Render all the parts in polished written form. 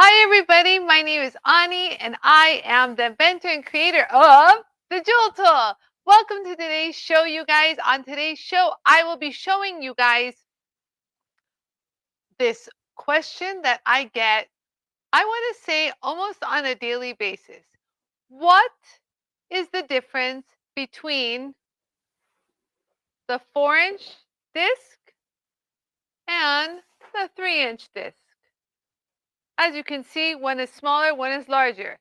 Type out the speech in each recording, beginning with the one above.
Hi everybody, my name is Anie and I am the inventor and creator of the JOOLTOOL. Welcome to today's show, you guys. On today's show, I will be showing you guys this question that I get, I want to say almost on a daily basis. What is the difference between the 4-inch disc and the 3-inch disc? As you can see, one is smaller, one is larger.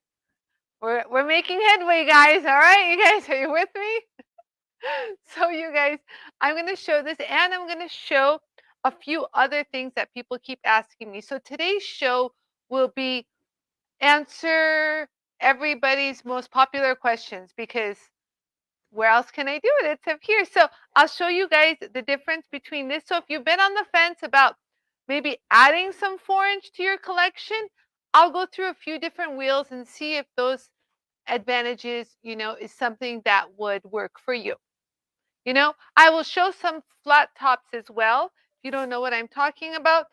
We're making headway, guys. All right, you guys, are you with me? So you guys, I'm going to show this and I'm going to show a few other things that people keep asking me. So today's show will be answer everybody's most popular questions, because where else can I do it? It's up here. So I'll show you guys the difference between this. So if you've been on the fence about maybe adding some 4-inch to your collection, I'll go through a few different wheels and see if those advantages, is something that would work for you. I will show some flat tops as well. If you don't know what I'm talking about,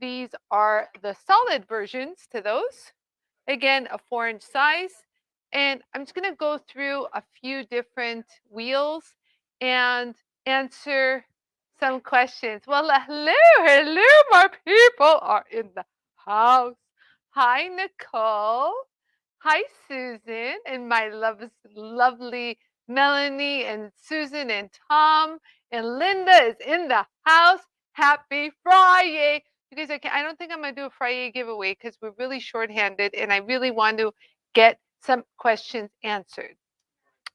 these are the solid versions to those. Again, a 4-inch size. And I'm just going to go through a few different wheels and answer some questions. Well, hello, my people are in the house. Hi, Nicole. Hi, Susan, and my lovely Melanie and Susan and Tom and Linda is in the house. Happy Friday. You guys, I don't think I'm going to do a Friday giveaway because we're really shorthanded and I really want to get some questions answered.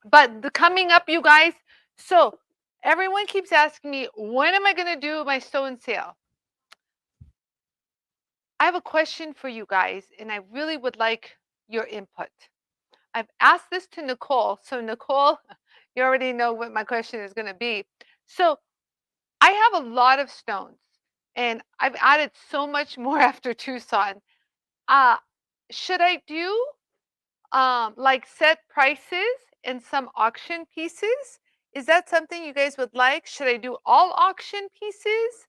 But coming up, you guys, so everyone keeps asking me, when am I going to do my sew and sale? I have a question for you guys, and I really would like your input. I've asked this to Nicole. So Nicole, you already know what my question is going to be. So I have a lot of stones and I've added so much more after Tucson. Should I do like set prices and some auction pieces? Is that something you guys would like? Should I do all auction pieces?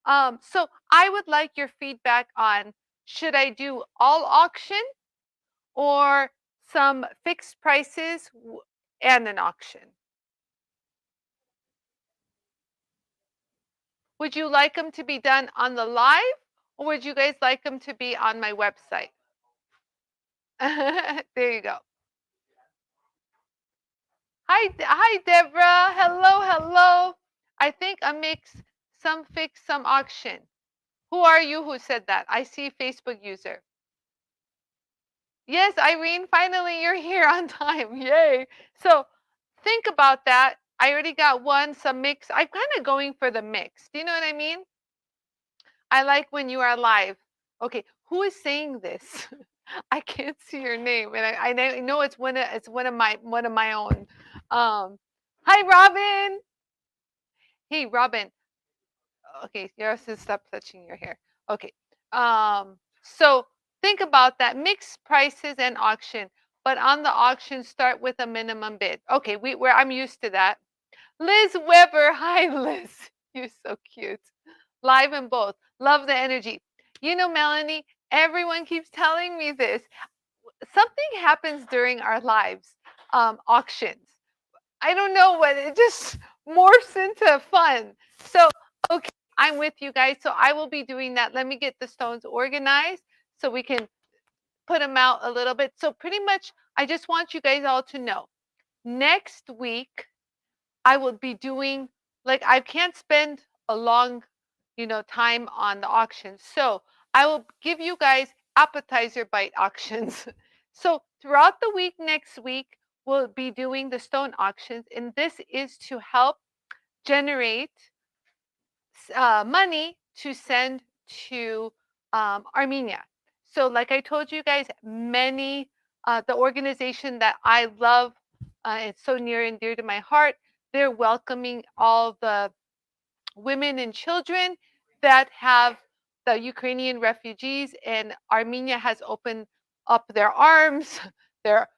So I would like your feedback on, should I do all auction or some fixed prices and an auction? Would you like them to be done on the live, or would you guys like them to be on my website? There you go. Hi, Deborah. Hello. I think a mix, some fixed, some auction. Who are you who said that? I see Facebook user. Yes, Irene, finally you're here on time. Yay. So think about that. I already got one, some mix. I'm kind of going for the mix. Do you know what I mean? I like when you are live. Okay, who is saying this? I can't see your name, and I know it's one of my own. Hi, Robin. Hey, Robin. Okay, yours is stop touching your hair. Okay. So think about that. Mixed prices and auction, but on the auction, start with a minimum bid. Okay, I'm used to that. Liz Weber. Hi, Liz. You're so cute. Live and both. Love the energy. Melanie, everyone keeps telling me this. Something happens during our lives, auctions. I don't know what, it just morphs into fun. So, okay, I'm with you guys. So I will be doing that. Let me get the stones organized so we can put them out a little bit. So pretty much, I just want you guys all to know, next week, I will be doing, like, I can't spend a long, time on the auctions. So I will give you guys appetizer bite auctions. So throughout the week, next week, we'll be doing the stone auctions. And this is to help generate money to send to Armenia. So like I told you guys, the organization that I love, it's so near and dear to my heart, they're welcoming all the women and children that have the Ukrainian refugees, and Armenia has opened up their arms, their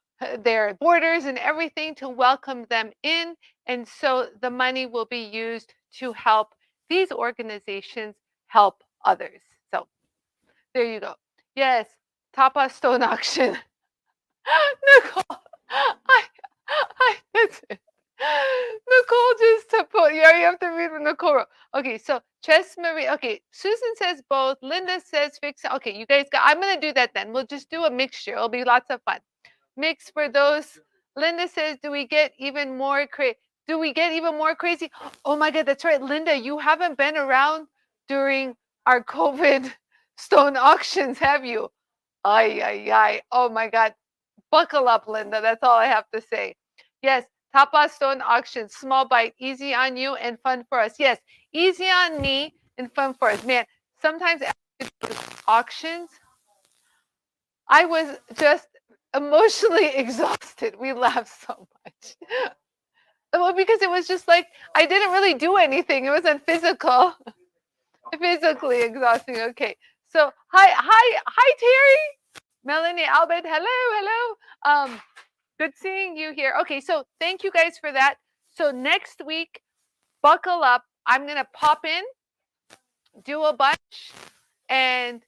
borders and everything to welcome them in. And so the money will be used to help these organizations help others. So there you go. Yes, Tapa Stone Auction. Nicole, that's it. Nicole just to put, yeah, you have to read what Nicole wrote. Okay, so Chess Marie, okay, Susan says both, Linda says fix, okay, you guys got, I'm going to do that then. We'll just do a mixture. It'll be lots of fun. Mix for those. Linda says, do we get even more crazy? Do we get even more crazy? Oh my God, that's right. Linda, you haven't been around during our COVID stone auctions, have you? Ay, ay, ay. Oh my God. Buckle up, Linda. That's all I have to say. Yes, Tapa Stone Auction, small bite, easy on you and fun for us. Yes, easy on me and fun for us. Man, sometimes after auctions, I was just emotionally exhausted. We laughed so much. Well, because it was just like I didn't really do anything. It wasn't physical, physically exhausting. Okay, so hi Terry, Melanie, Albert, hello. Good seeing you here. Okay, so thank you guys for that. So next week, buckle up. I'm gonna pop in, do a bunch, and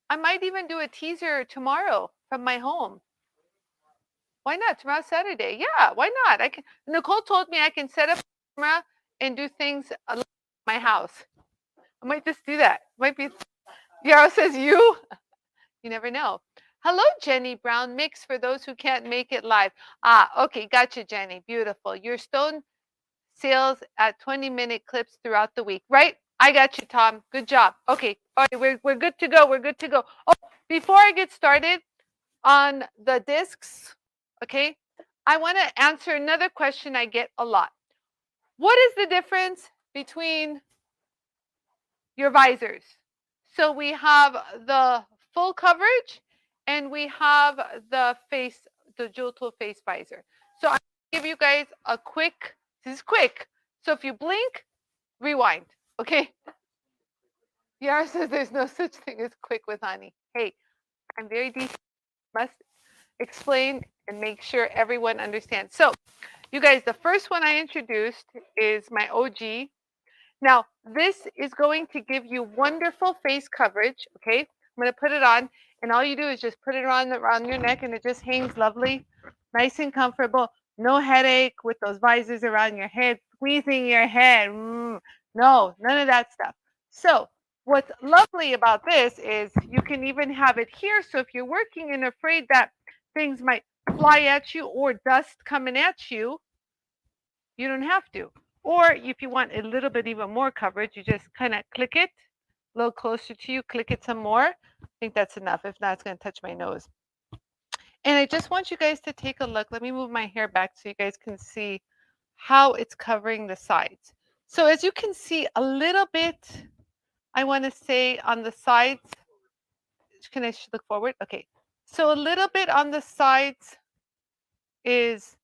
I might even do a teaser tomorrow from my home. Why not? Tomorrow's Saturday. Yeah, why not? I can. Nicole told me I can set up a camera and do things at my house. I might just do that. Might be. Yarrow says you. You never know. Hello, Jenny Brown. Mix for those who can't make it live. Ah, okay, gotcha, Jenny. Beautiful. Your stone sales at 20-minute clips throughout the week, right? I got you, Tom. Good job. Okay, all right, we're good to go. We're good to go. Oh, before I get started on the discs, okay, I want to answer another question I get a lot. What is the difference between your visors? So we have the full coverage and we have the JOOLTOOL face visor. So I'm going to give you guys a quick, this is quick. So if you blink, rewind, okay? Yara says there's no such thing as quick with Anie. Hey, I'm very decent. Must explain and make sure everyone understands. So you guys, the first one I introduced is my OG. Now, this is going to give you wonderful face coverage, okay? I'm going to put it on, and all you do is just put it on around your neck, and it just hangs lovely, nice and comfortable. No headache with those visors around your head, squeezing your head. No, none of that stuff. So what's lovely about this is you can even have it here. So if you're working and afraid that things might fly at you or dust coming at you, you don't have to. Or if you want a little bit even more coverage, you just kind of click it a little closer to you, click it some more. I think that's enough. If not, it's going to touch my nose. And I just want you guys to take a look. Let me move my hair back so you guys can see how it's covering the sides. So as you can see a little bit, I want to say on the sides, can I look forward? Okay. So a little bit on the sides is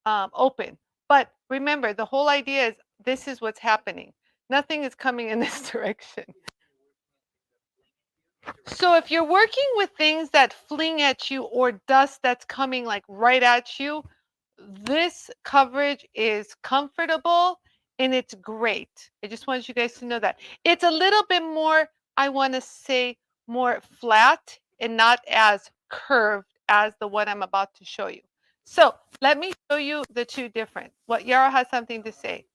open. But remember, the whole idea is this is what's happening. Nothing is coming in this direction. So if you're working with things that fling at you or dust that's coming like right at you, this coverage is comfortable and it's great. I just want you guys to know that. It's a little bit more, I want to say, more flat and not as curved as the one I'm about to show you. So let me show you the two different. What Yara has something to say.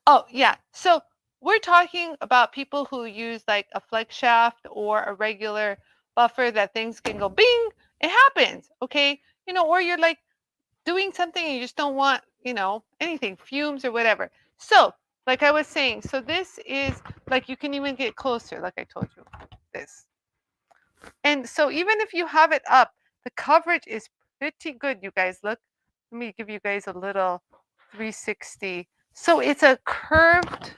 Oh, yeah. So we're talking about people who use like a flex shaft or a regular buffer that things can go bing. It happens, okay? You know, or you're like doing something and you just don't want, you know, anything, fumes or whatever. So, like I was saying, so this is like you can even get closer, like I told you, this. And so even if you have it up, the coverage is pretty good, you guys. Look, let me give you guys a little 360. So it's a curved,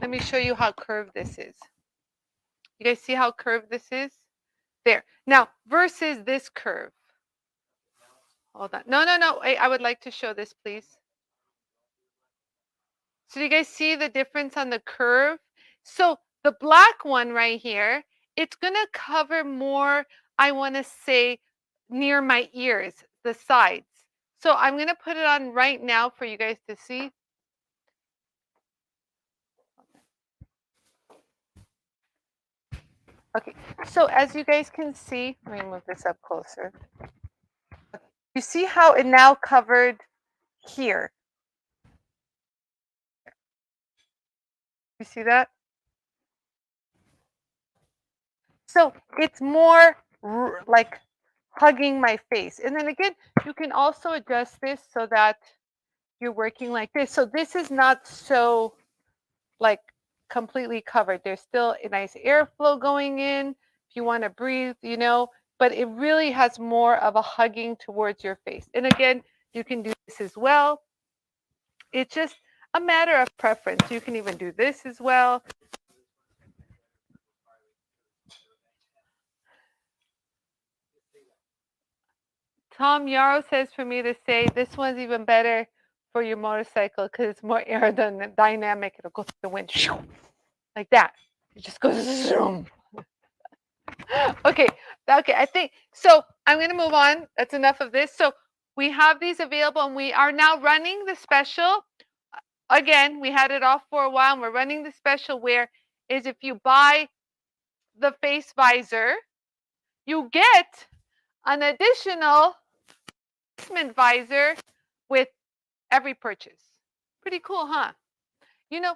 let me show you how curved this is. You guys see how curved this is? There. Now, versus this curve. Hold on. No. I would like to show this, please. So do you guys see the difference on the curve? So the black one right here, it's going to cover more, I want to say, near my ears, the sides. So I'm going to put it on right now for you guys to see. Okay, so as you guys can see, let me move this up closer. You see how it now covered here. You see that? So it's more like hugging my face. And then again, you can also adjust this so that you're working like this. So this is not so like completely covered. There's still a nice airflow going in if you want to breathe, you know, but it really has more of a hugging towards your face. And again, you can do this as well. It's just a matter of preference. You can even do this as well. Tom Yarrow says for me to say this one's even better for your motorcycle because it's more aerodynamic. It'll go through the wind like that. It just goes zoom. Okay, okay, I think so. I'm going to move on. That's enough of this. So we have these available and we are now running the special. Again, we had it off for a while and we're running the special where is if you buy the face visor, you get an additional placement visor with every purchase. Pretty cool, huh? You know,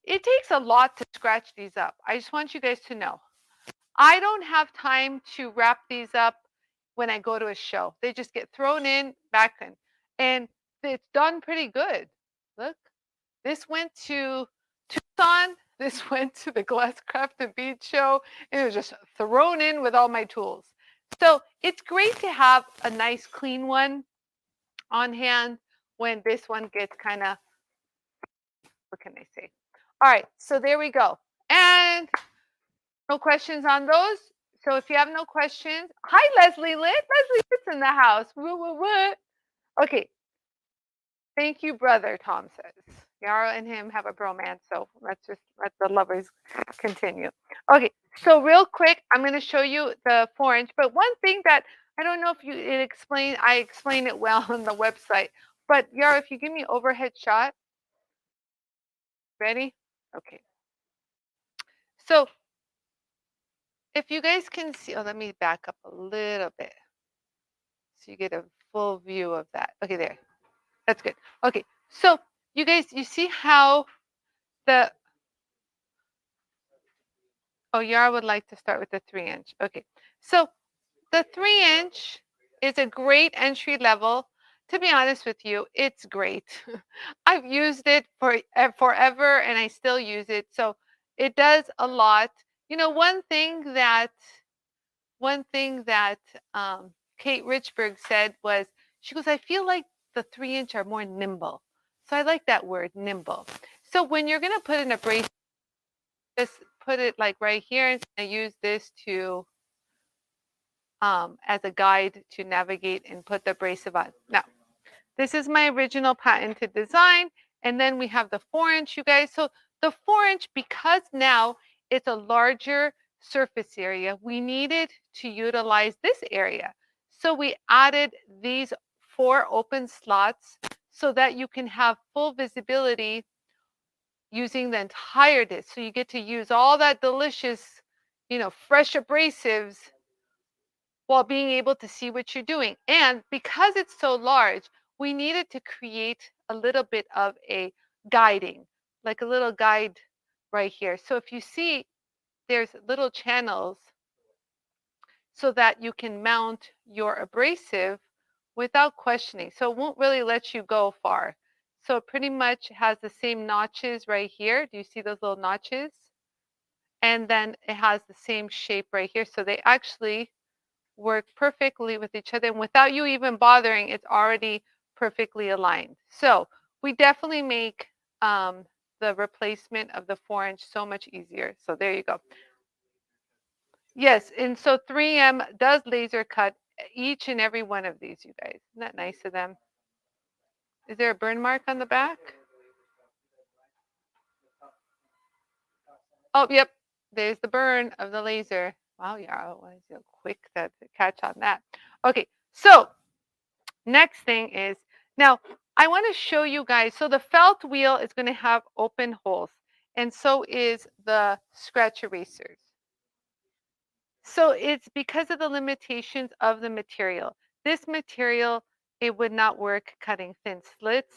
it takes a lot to scratch these up. I just want you guys to know. I don't have time to wrap these up when I go to a show. They just get thrown in back in. And it's done pretty good. Look, this went to Tucson. This went to the Glasscraft and Bead show. And it was just thrown in with all my tools. So it's great to have a nice clean one on hand when this one gets kind of, what can I say? All right, so there we go. And no questions on those. So if you have no questions, hi Leslie Litt. Leslie Litt's in the house. Okay. Thank you, brother, Tom says. Yara and him have a bromance, so let's just let the lovers continue. Okay, so real quick, I'm going to show you the 4-inch. But one thing that I don't know if I explain it well on the website. But Yara, if you give me overhead shot, ready? Okay. So if you guys can see, oh, let me back up a little bit so you get a full view of that. Okay, there. That's good. Okay, so you guys, you see how the, oh, Yara would like to start with the 3-inch. Okay, so the 3-inch is a great entry level. To be honest with you, it's great. I've used it for forever and I still use it. So it does a lot. You know, one thing that Kate Richburg said was, she goes, I feel like the 3-inch are more nimble. So I like that word, nimble. So when you're going to put an abrasive, just put it like right here and use this to as a guide to navigate and put the abrasive on. Now, this is my original patented design. And then we have the 4-inch, you guys. So the 4-inch, because now it's a larger surface area, we needed to utilize this area. So we added these 4 open slots so that you can have full visibility using the entire disc. So you get to use all that delicious, you know, fresh abrasives while being able to see what you're doing. And because it's so large, we needed to create a little bit of a guiding, like a little guide right here. So if you see, there's little channels so that you can mount your abrasive without questioning. So it won't really let you go far. So it pretty much has the same notches right here. Do you see those little notches? And then it has the same shape right here. So they actually work perfectly with each other. And without you even bothering, it's already perfectly aligned. So we definitely make the replacement of the 4-inch so much easier. So there you go. Yes, and so 3M does laser cut each and every one of these, you guys. Isn't that nice of them? Is there a burn mark on the back? Oh, yep. There's the burn of the laser. Wow, yeah, was so quick to catch on that. Okay, so next thing is, now I want to show you guys. So the felt wheel is going to have open holes, and so is the scratch erasers. So it's because of the limitations of the material. This material, it would not work cutting thin slits.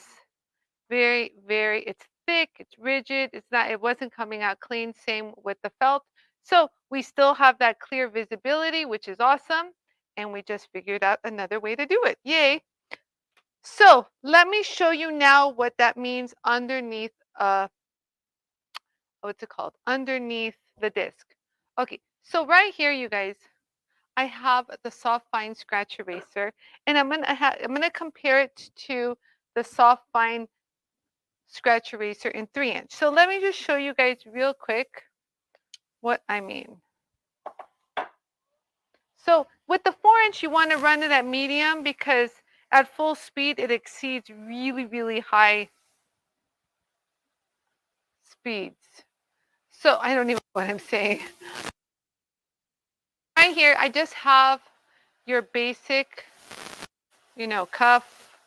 It's thick, it's rigid, it wasn't coming out clean. Same with the felt. So we still have that clear visibility, which is awesome. And we just figured out another way to do it. Yay. So let me show you now what that means underneath, what's it called? Underneath the disc. Okay, so right here, you guys, I have the soft fine scratch eraser, and I'm gonna compare it to the soft fine scratch eraser in 3-inch. So let me just show you guys real quick what I mean. So with the 4-inch, you want to run it at medium because at full speed it exceeds really, really high speeds. So I don't even know what I'm saying. Right here, I just have your basic, cuff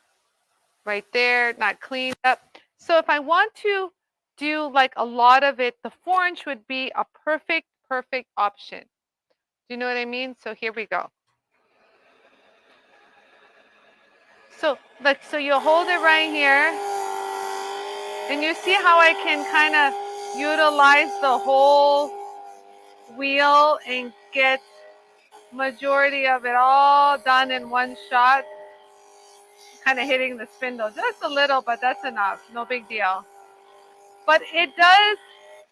right there, not cleaned up. So if I want to do like a lot of it, the 4-inch would be a perfect option. Do you know what I mean? So here we go. So you hold it right here, and you see how I can kind of utilize the whole wheel and get majority of it all done in one shot. Kind of hitting the spindle just a little, but that's enough. No big deal. But it does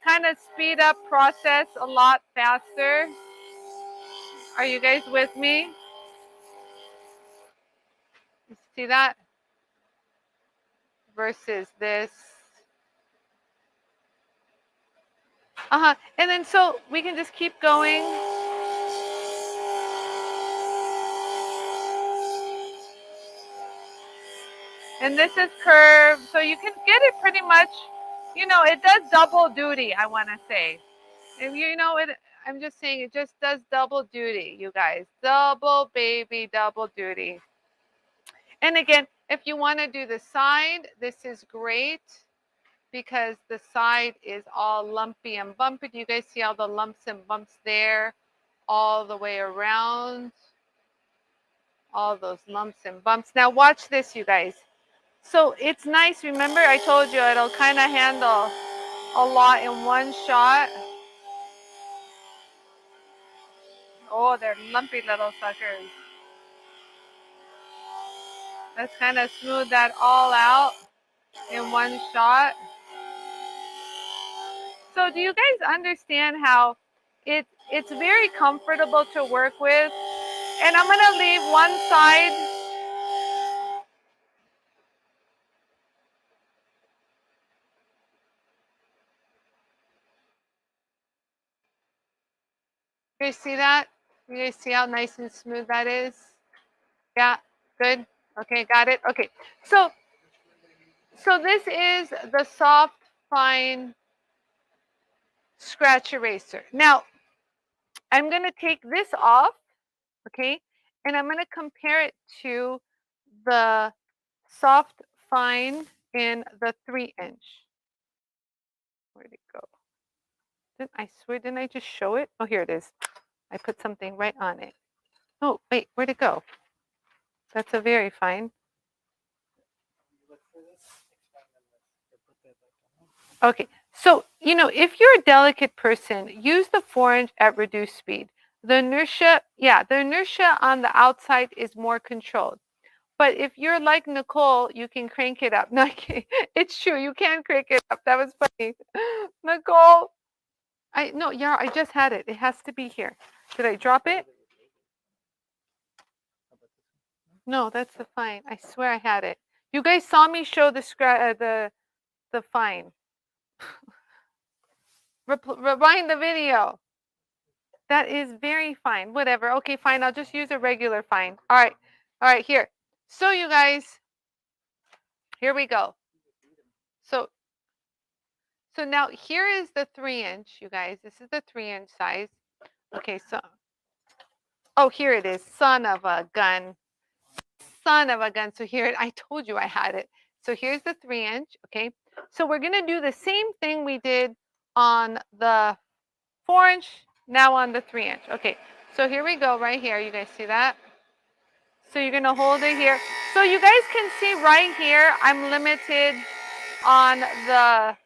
kind of speed up process a lot faster. Are you guys with me? You see that? Versus this. And then so we can just keep going. And this is curved, so you can get it pretty much, it does double duty, I want to say. And I'm just saying it just does double duty, you guys. Double duty. And again, if you want to do the side, this is great because the side is all lumpy and bumpy. Do you guys see all the lumps and bumps there all the way around? All those lumps and bumps. Now watch this, you guys. So it's nice. Remember, I told you it'll kind of handle a lot in one shot. Oh, they're lumpy little suckers. Let's kind of smooth that all out in one shot. So do you guys understand how it's very comfortable to work with? And I'm going to leave one side. You guys see that? You guys see how nice and smooth that is? Yeah, good. Okay, got it. Okay, so this is the soft, fine scratch eraser. Now, I'm going to take this off, okay, and I'm going to compare it to the soft, fine in the 3-inch. Where'd it go? Didn't I just show it? Oh, here it is. I put something right on it. Oh, wait, where'd it go? That's a very fine. Okay, so, if you're a delicate person, use the 4-inch at reduced speed. The inertia on the outside is more controlled. But if you're like Nicole, you can crank it up. No, it's true. You can crank it up. That was funny. Nicole, I just had it. It has to be here. Did I drop it? No, that's the fine. I swear I had it. You guys saw me show the fine. Rewind the video. That is very fine. Whatever. Okay, fine. I'll just use a regular fine. All right, here. So you guys, here we go. So now here is the 3-inch, you guys. This is the 3-inch size. Okay, so, oh, here it is. Son of a gun. Son of a gun. So here, I told you I had it. So here's the 3-inch, okay? So we're going to do the same thing we did on the 4-inch, now on the 3-inch. Okay, So here we go, right here. You guys see that? So you're going to hold it here. So you guys can see right here, I'm limited on the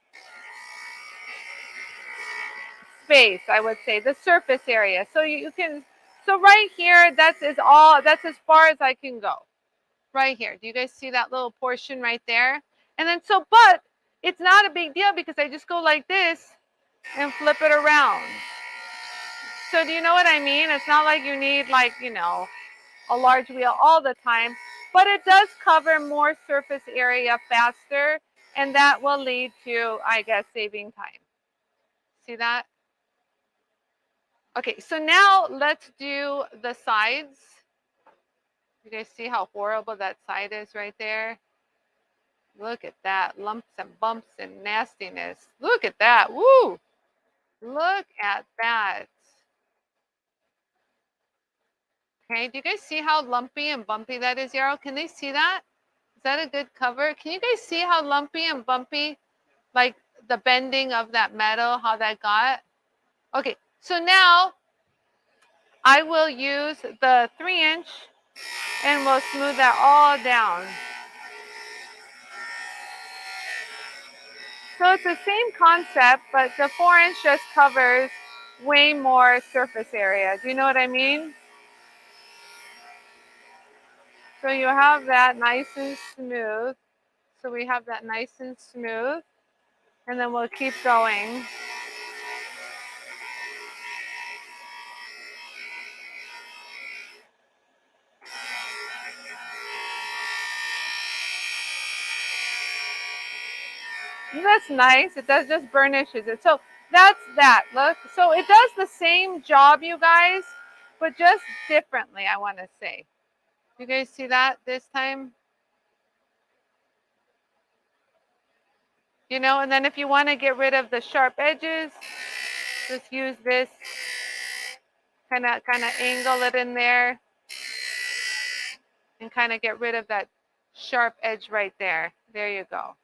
space, I would say, the surface area. So you can, so right here, that's as far as I can go. Right here. Do you guys see that little portion right there? And then so, but it's not a big deal because I just go like this and flip it around. So do you know what I mean? It's not like you need, like, you know, a large wheel all the time, but it does cover more surface area faster, and that will lead to, I guess, saving time. See that? Okay, so now let's do the sides. You guys see how horrible that side is right there? Look at that, lumps and bumps and nastiness. Look at that, woo! Look at that. Okay, do you guys see how lumpy and bumpy that is, Yarrow? Can they see that? Is that a good cover? Can you guys see how lumpy and bumpy, like the bending of that metal, how that got? Okay, so now I will use the 3-inch and we'll smooth that all down. So it's the same concept, but the 4-inch just covers way more surface area. Do you know what I mean? So you have that nice and smooth. So we have that nice and smooth. And then we'll keep going. That's nice. It does just burnishes it. So that's that. Look. So it does the same job, you guys, but just differently, I want to say. You guys see that this time? You know, and then if you want to get rid of the sharp edges, just use this, kind of angle it in there and kind of get rid of that sharp edge right there. There you go.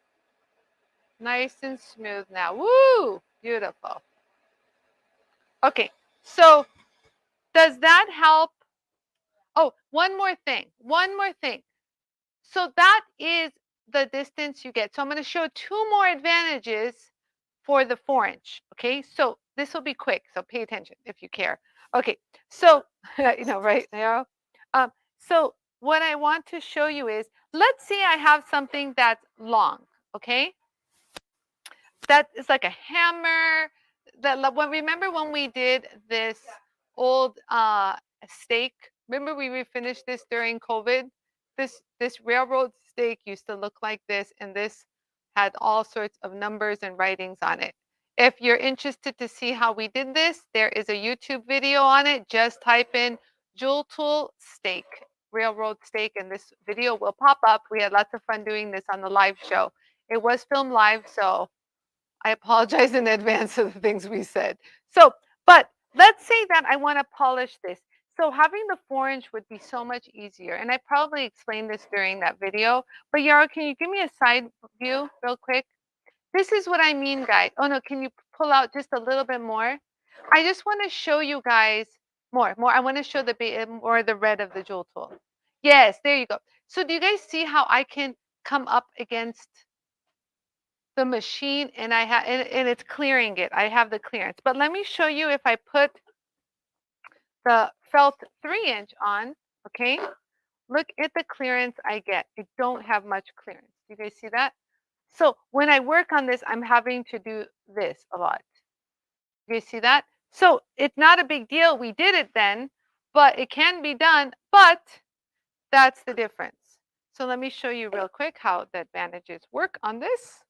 Nice and smooth now. Woo! Beautiful. Okay, so does that help? Oh, one more thing. One more thing. So that is the distance you get. So I'm going to show 2 more advantages for the 4-inch. Okay, so this will be quick. So pay attention if you care. Okay, so you know, right now. So what I want to show you is, let's say I have something that's long. Okay, that is like a hammer. That remember when we did this old stake? Remember we finished this during COVID. This railroad stake used to look like this, and this had all sorts of numbers and writings on it. If you're interested to see how we did this, there is a YouTube video on it. Just type in JOOLTOOL stake, railroad stake, and this video will pop up. We had lots of fun doing this on the live show. It was filmed live, so I apologize in advance of the things we said. So, but let's say that I want to polish this. So having the 4-inch would be so much easier. And I probably explained this during that video. But Yarrow, can you give me a side view real quick? This is what I mean, guys. Oh no, can you pull out just a little bit more? I just want to show you guys more. I want to show more the red of the JOOLTOOL. Yes, there you go. So do you guys see how I can come up against the machine and I have and it's clearing it. I have the clearance. But let me show you if I put the felt 3-inch on, okay? Look at the clearance I get. I don't have much clearance. Do you guys see that? So when I work on this, I'm having to do this a lot. You guys see that? So it's not a big deal. We did it then, but it can be done, but that's the difference. So let me show you real quick how the advantages work on this.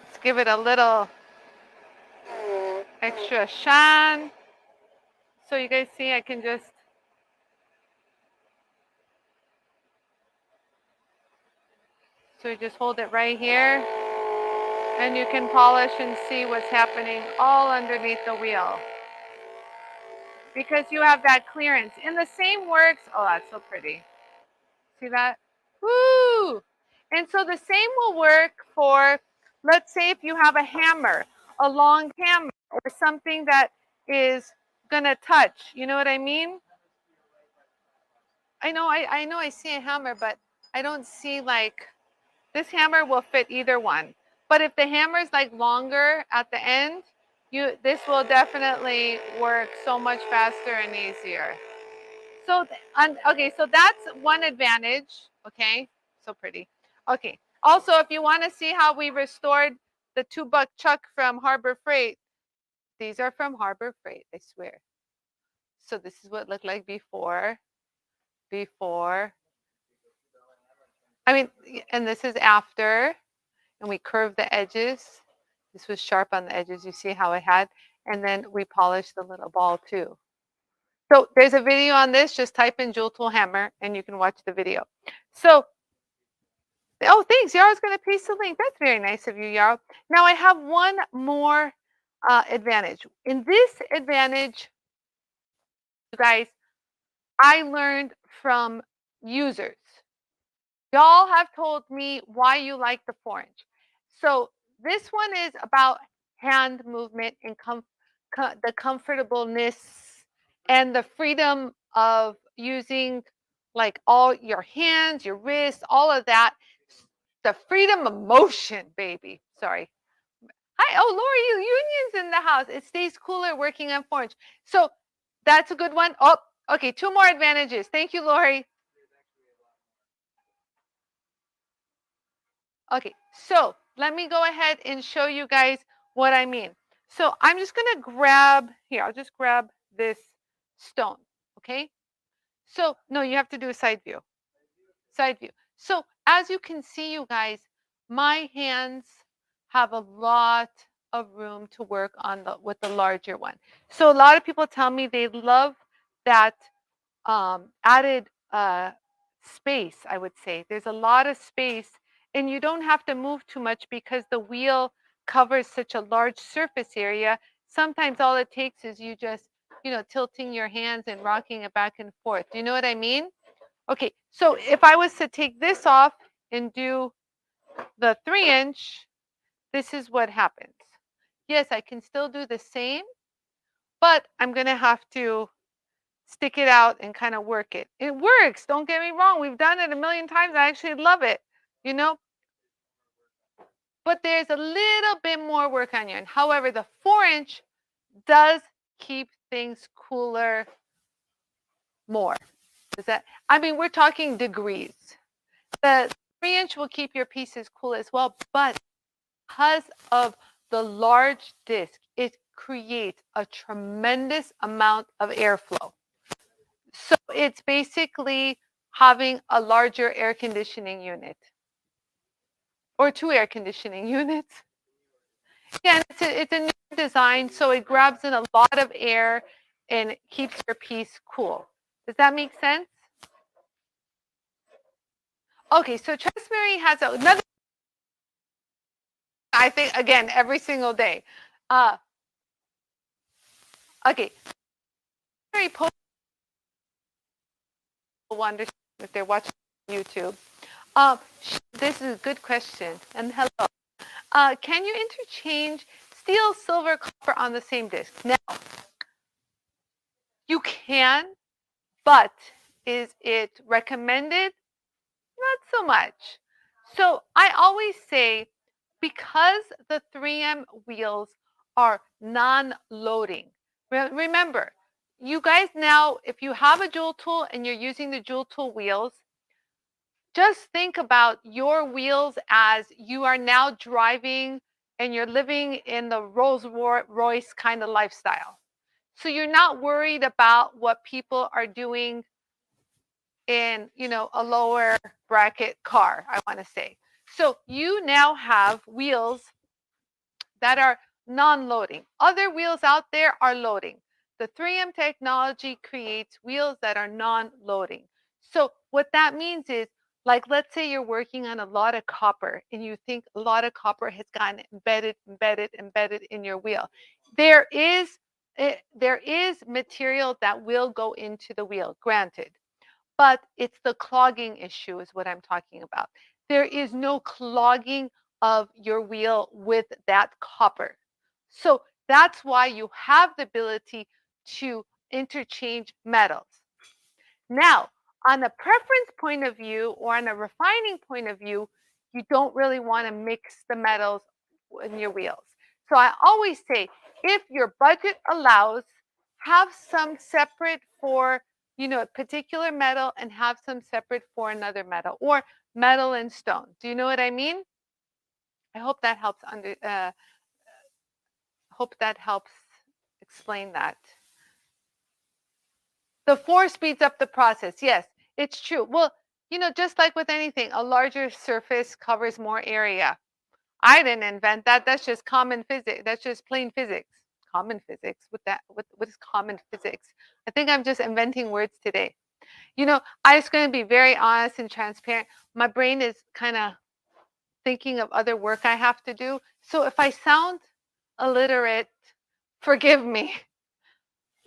Let's give it a little extra shine. So you guys see, I can just so you just hold it right here, and you can polish and see what's happening all underneath the wheel because you have that clearance. And the same works. Oh, that's so pretty. See that? Woo! And so the same will work for, let's say, if you have a hammer, a long hammer. or something that is gonna touch. You know what I mean? I know I see a hammer, but I don't see like this hammer will fit either one. But if the hammer is like longer at the end, this will definitely work so much faster and easier. So okay, so that's one advantage. Okay, so pretty. Okay. Also, if you want to see how we restored the $2 chuck from Harbor Freight, these are from Harbor Freight, I swear. So this is what it looked like before. I mean, and this is after, and we curved the edges. This was sharp on the edges. You see how it had, and then we polished the little ball too. So there's a video on this. Just type in JOOLTOOL hammer, and you can watch the video. So, oh, thanks. Yarrow's going to paste the link. That's very nice of you, Yarrow. Now I have one more advantage. In this advantage, you guys, I learned from users. Y'all have told me why you like the 4-inch. So this one is about hand movement and the comfortableness and the freedom of using like all your hands, your wrists, all of that. The freedom of motion, baby. Sorry. Hi, oh, Lori, Union's in the house. It stays cooler working on 4-inch. So that's a good one. Oh, okay, 2 more advantages. Thank you, Lori. Okay, so let me go ahead and show you guys what I mean. So I'm just going to grab, here, I'll just grab this stone, okay? So, no, you have to do a side view. Side view. So as you can see, you guys, my hands have a lot of room to work on with the larger one. So a lot of people tell me they love that added space, I would say. There's a lot of space, and you don't have to move too much because the wheel covers such a large surface area. Sometimes all it takes is you just, tilting your hands and rocking it back and forth. Do you know what I mean? Okay, so if I was to take this off and do the 3-inch, this is what happens. Yes, I can still do the same, but I'm going to have to stick it out and kind of work it. It works. Don't get me wrong. We've done it a million times. I actually love it, but there's a little bit more work on you. And however, the 4-inch does keep things cooler more. I mean, we're talking degrees. The 3-inch will keep your pieces cool as well, but because of the large disc, it creates a tremendous amount of airflow. So it's basically having a larger air conditioning unit or 2 air conditioning units. Yeah, it's a new design, so it grabs in a lot of air and keeps your piece cool. Does that make sense? Okay, so Tresemme has another, I think, again, every single day. Okay, very wonder if they're watching YouTube. This is a good question. And hello. Can you interchange steel, silver, copper on the same disc? Now, you can, but is it recommended? Not so much. So I always say, because the 3M wheels are non-loading. Remember, you guys now, if you have a JOOLTOOL and you're using the JOOLTOOL wheels, just think about your wheels as you are now driving and you're living in the Rolls Royce kind of lifestyle. So you're not worried about what people are doing in, a lower bracket car, I want to say. So you now have wheels that are non-loading. Other wheels out there are loading. The 3M technology creates wheels that are non-loading. So what that means is, like, let's say you're working on a lot of copper and you think a lot of copper has gotten embedded in your wheel. There is material that will go into the wheel, granted, but it's the clogging issue is what I'm talking about. There is no clogging of your wheel with that copper. So That's why you have the ability to interchange metals. Now, on a preference point of view or on a refining point of view, you don't really want to mix the metals in your wheels. So I always say, if your budget allows, have some separate for, a particular metal and have some separate for another metal, or metal and stone. Do you know what I mean? I hope that helps explain that. The 4 speeds up the process. Yes, it's true. Well, just like with anything, a larger surface covers more area. I didn't invent that. That's just common physics. That's just plain physics. Common physics. What is common physics? I think I'm just inventing words today. I was going to be very honest and transparent. My brain is kind of thinking of other work I have to do. So if I sound illiterate, forgive me.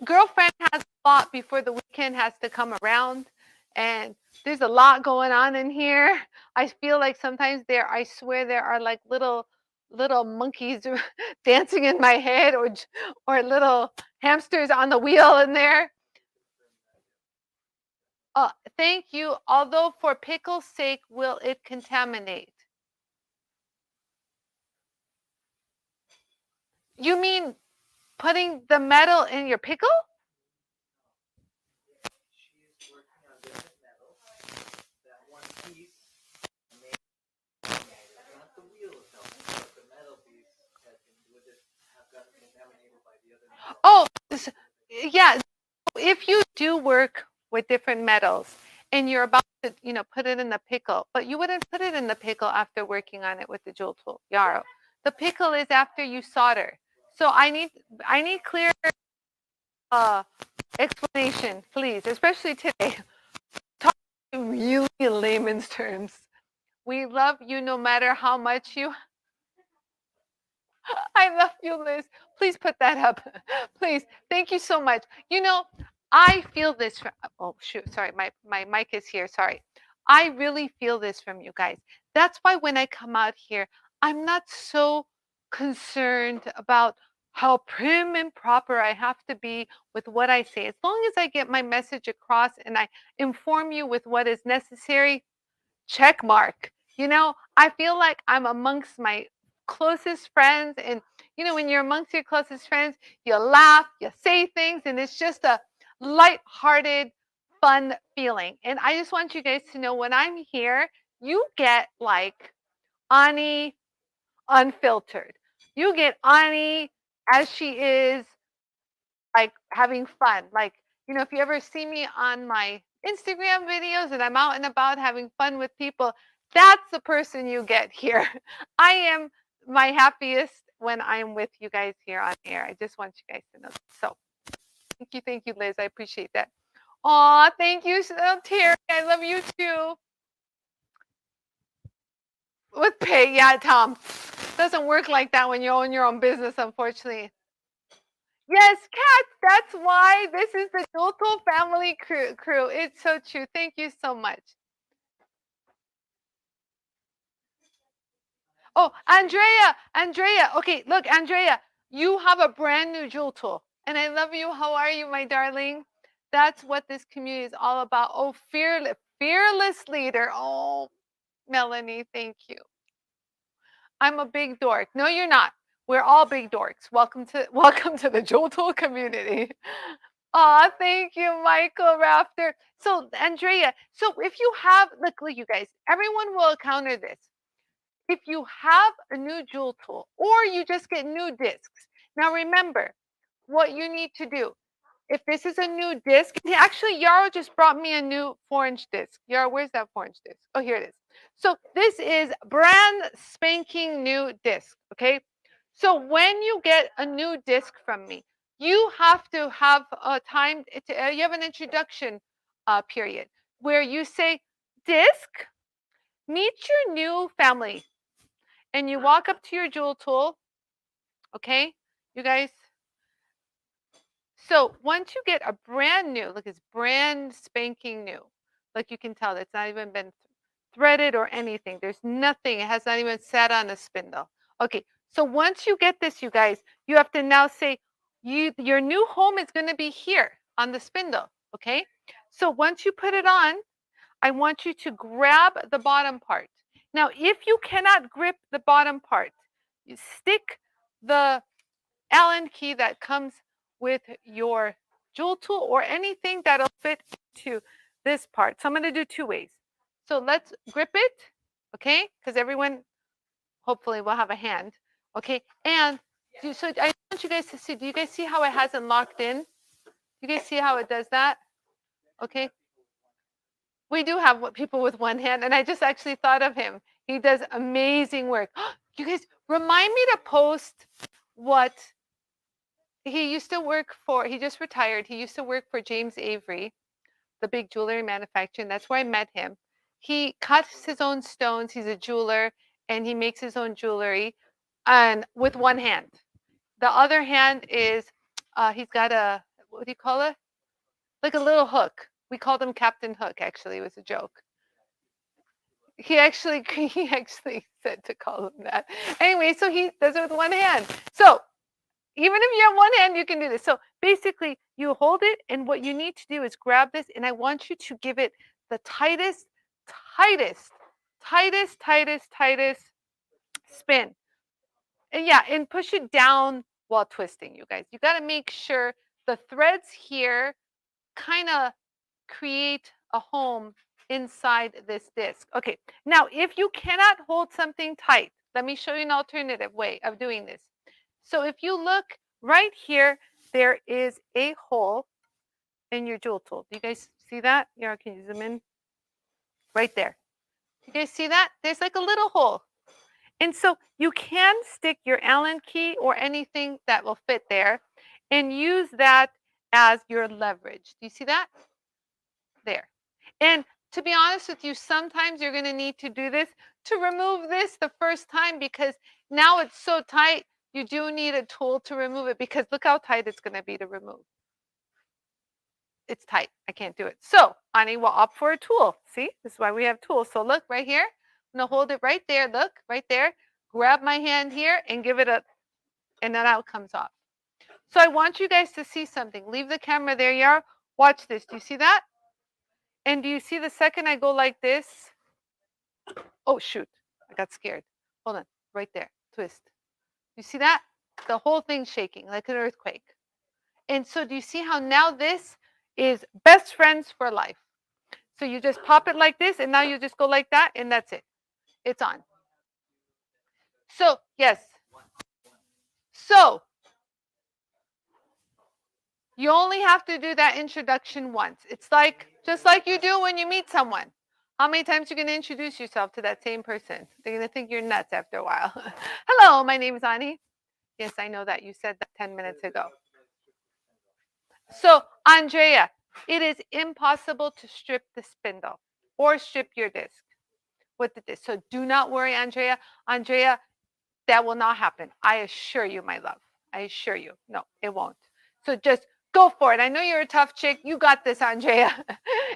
Girlfriend has a lot before the weekend has to come around, and there's a lot going on in here. I feel like sometimes I swear there are like little monkeys dancing in my head, or little hamsters on the wheel in there. Thank you. Although for pickle's sake, will it contaminate? You mean putting the metal in your pickle? Oh, yeah. If you do work with different metals and you're about to, put it in the pickle, but you wouldn't put it in the pickle after working on it with the JOOL tool, Yarrow. The pickle is after you solder. So I need clear explanation, please, especially today. Talk in really layman's terms. We love you no matter how much you. I love you, Liz. Please put that up. Please. Thank you so much. I feel this from, oh shoot, sorry, my mic is here. Sorry. I really feel this from you guys. That's why when I come out here, I'm not so concerned about how prim and proper I have to be with what I say. As long as I get my message across and I inform you with what is necessary, check mark. I feel like I'm amongst my closest friends. And, when you're amongst your closest friends, you laugh, you say things, and it's just a light-hearted, fun feeling. And I just want you guys to know when I'm here, you get like Anie unfiltered. You get Anie as she is, like having fun. Like, if you ever see me on my Instagram videos and I'm out and about having fun with people, that's the person you get here. I am my happiest when I'm with you guys here on air. I just want you guys to know. So thank you, Liz. I appreciate that. Aw, thank you, Terry. I love you too. With pay, yeah, Tom. Doesn't work like that when you own your own business, unfortunately. Yes, cats. That's why this is the JOOLTOOL family crew. It's so true. Thank you so much. Oh, Andrea. Okay, look, Andrea, you have a brand new JOOLTOOL. And I love you. How are you, my darling? That's what this community is all about. Oh, fearless leader. Oh, Melanie, thank you. I'm a big dork. No, you're not. We're all big dorks. Welcome to the JOOLTOOL community. Aw, thank you, Michael Rafter. So, Andrea, so if you have, look, you guys, everyone will encounter this. If you have a new JOOLTOOL or you just get new discs, now remember what you need to do. If this is a new disc, actually, Yarrow just brought me a new 4-inch disc. Yarrow, where's that 4-inch disc? Oh, here it is. So this is brand spanking new disc, okay? So when you get a new disc from me, you have to have a time, you have an introduction period where you say, disc, meet your new family. And you walk up to your JOOLTOOL, okay? You guys, so once you get a brand new, look, it's brand spanking new. Like you can tell, it's not even been threaded or anything. There's nothing. It has not even sat on a spindle. Okay, So once you get this, you guys, you have to now say, your new home is going to be here on the spindle, okay? So once you put it on, I want you to grab the bottom part. Now, if you cannot grip the bottom part, you stick the Allen key that comes with your jewel tool or anything that'll fit into this part. So I'm going to do 2 ways. So let's grip it, okay? Because everyone hopefully will have a hand, okay? And so I want you guys to see, do you guys see how it hasn't locked in? You guys see how it does that? Okay. We do have people with one hand, and I just actually thought of him. He does amazing work. You guys, remind me to post what he used to work for. He just retired. He used to work for James Avery, the big jewelry manufacturer, and that's where I met him. He cuts his own stones. He's a jeweler, and he makes his own jewelry, and with one hand. The other hand is he's got a, what do you call it? Like a little hook. We called him Captain Hook. Actually, it was a joke. He actually said to call him that. Anyway, so he does it with one hand. So even if you have one hand, you can do this. So basically, you hold it, and what you need to do is grab this, and I want you to give it the tightest, tightest, tightest, tightest, tightest spin. And yeah, and push it down while twisting, you guys. You got to make sure the threads here kind of create a home inside this disc. Okay, now if you cannot hold something tight, let me show you an alternative way of doing this. So if you look right here, there is a hole in your jewel tool. Do you guys see that? Yeah, can you zoom in? Right there. You guys see that? There's like a little hole. And so you can stick your Allen key or anything that will fit there and use that as your leverage. Do you see that? There. And to be honest with you, sometimes you're going to need to do this to remove this the first time because now it's so tight, you do need a tool to remove it because look how tight it's going to be to remove. It's tight. I can't do it. So Anie will opt for a tool. See, this is why we have tools. So look right here. I'm going to hold it right there. Look right there. Grab my hand here and give it a, and then out comes off. So I want you guys to see something. Leave the camera. There you are. Watch this. Do you see that? And do you see the second I go like this? Oh, shoot. I got scared. Hold on. Right there. Twist. You see that? The whole thing's shaking like an earthquake. And so do you see how now this is best friends for life? So you just pop it like this, and now you just go like that, and that's it. It's on. So, yes. So, you only have to do that introduction once. It's like, just like you do when you meet someone. How many times are you going to introduce yourself to that same person? They're going to think you're nuts after a while. Hello, my name is Anie. Yes, I know that. You said that 10 minutes ago. So, Andrea, it is impossible to strip the spindle or strip your disc with the disc. So do not worry, Andrea. Andrea, that will not happen. I assure you, my love. I assure you. No, it won't. So just go for it. I know you're a tough chick. You got this, Andrea.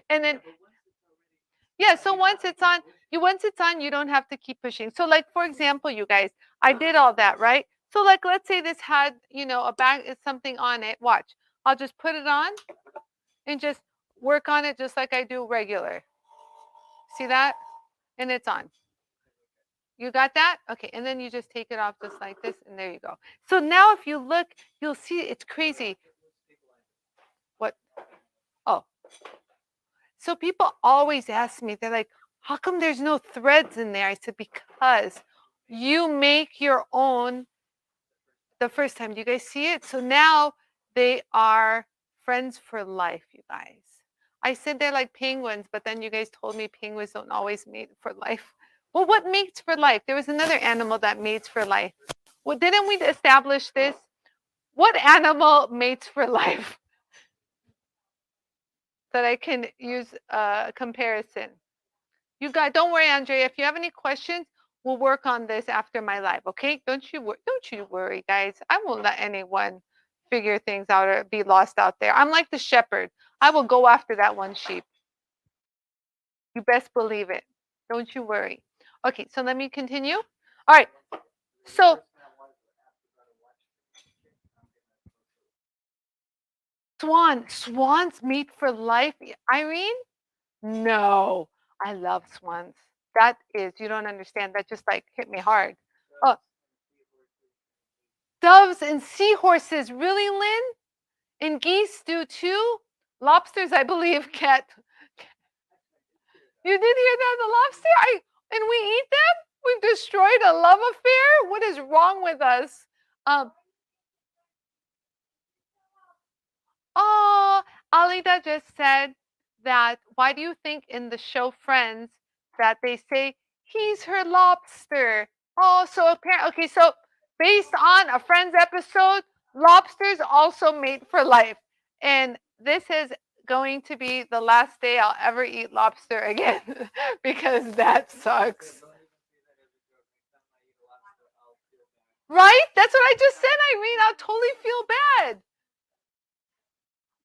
And then, yeah, so once it's on, you don't have to keep pushing. So like, for example, you guys, I did all that, right? So like, let's say this had, a bag, something on it. Watch. I'll just put it on and just work on it just like I do regular. See that? And it's on. You got that? Okay, and then you just take it off just like this, and there you go. So now if you look, you'll see it's crazy. What? Oh. So people always ask me, they're like, how come there's no threads in there? I said, because you make your own the first time. Do you guys see it? So now they are friends for life, you guys. I said they're like penguins, but then you guys told me penguins don't always mate for life. Well, what mates for life? There was another animal that mates for life. Well, didn't we establish this? What animal mates for life? That I can use a comparison. You guys, don't worry, Andrea. If you have any questions, we'll work on this after my live. Okay? Don't you worry, guys. I won't let anyone figure things out or be lost out there. I'm like the shepherd. I will go after that one sheep. You best believe it. Don't you worry. Okay, so let me continue. All right. So Swans mate for life? Irene? No. I love swans. That is, you don't understand. That just like hit me hard. Oh, doves and seahorses, really, Lynn? And geese do too? Lobsters, I believe, cat. You did hear that? The lobster? And we eat them? We've destroyed a love affair? What is wrong with us? Um, Oh, Alida just said that why do you think in the show Friends that they say he's her lobster? Oh, so apparently, okay, so based on a Friends episode, lobsters also mate for life. And this is going to be the last day I'll ever eat lobster again because that sucks. Right? That's what I just said, Irene. I'll totally feel bad.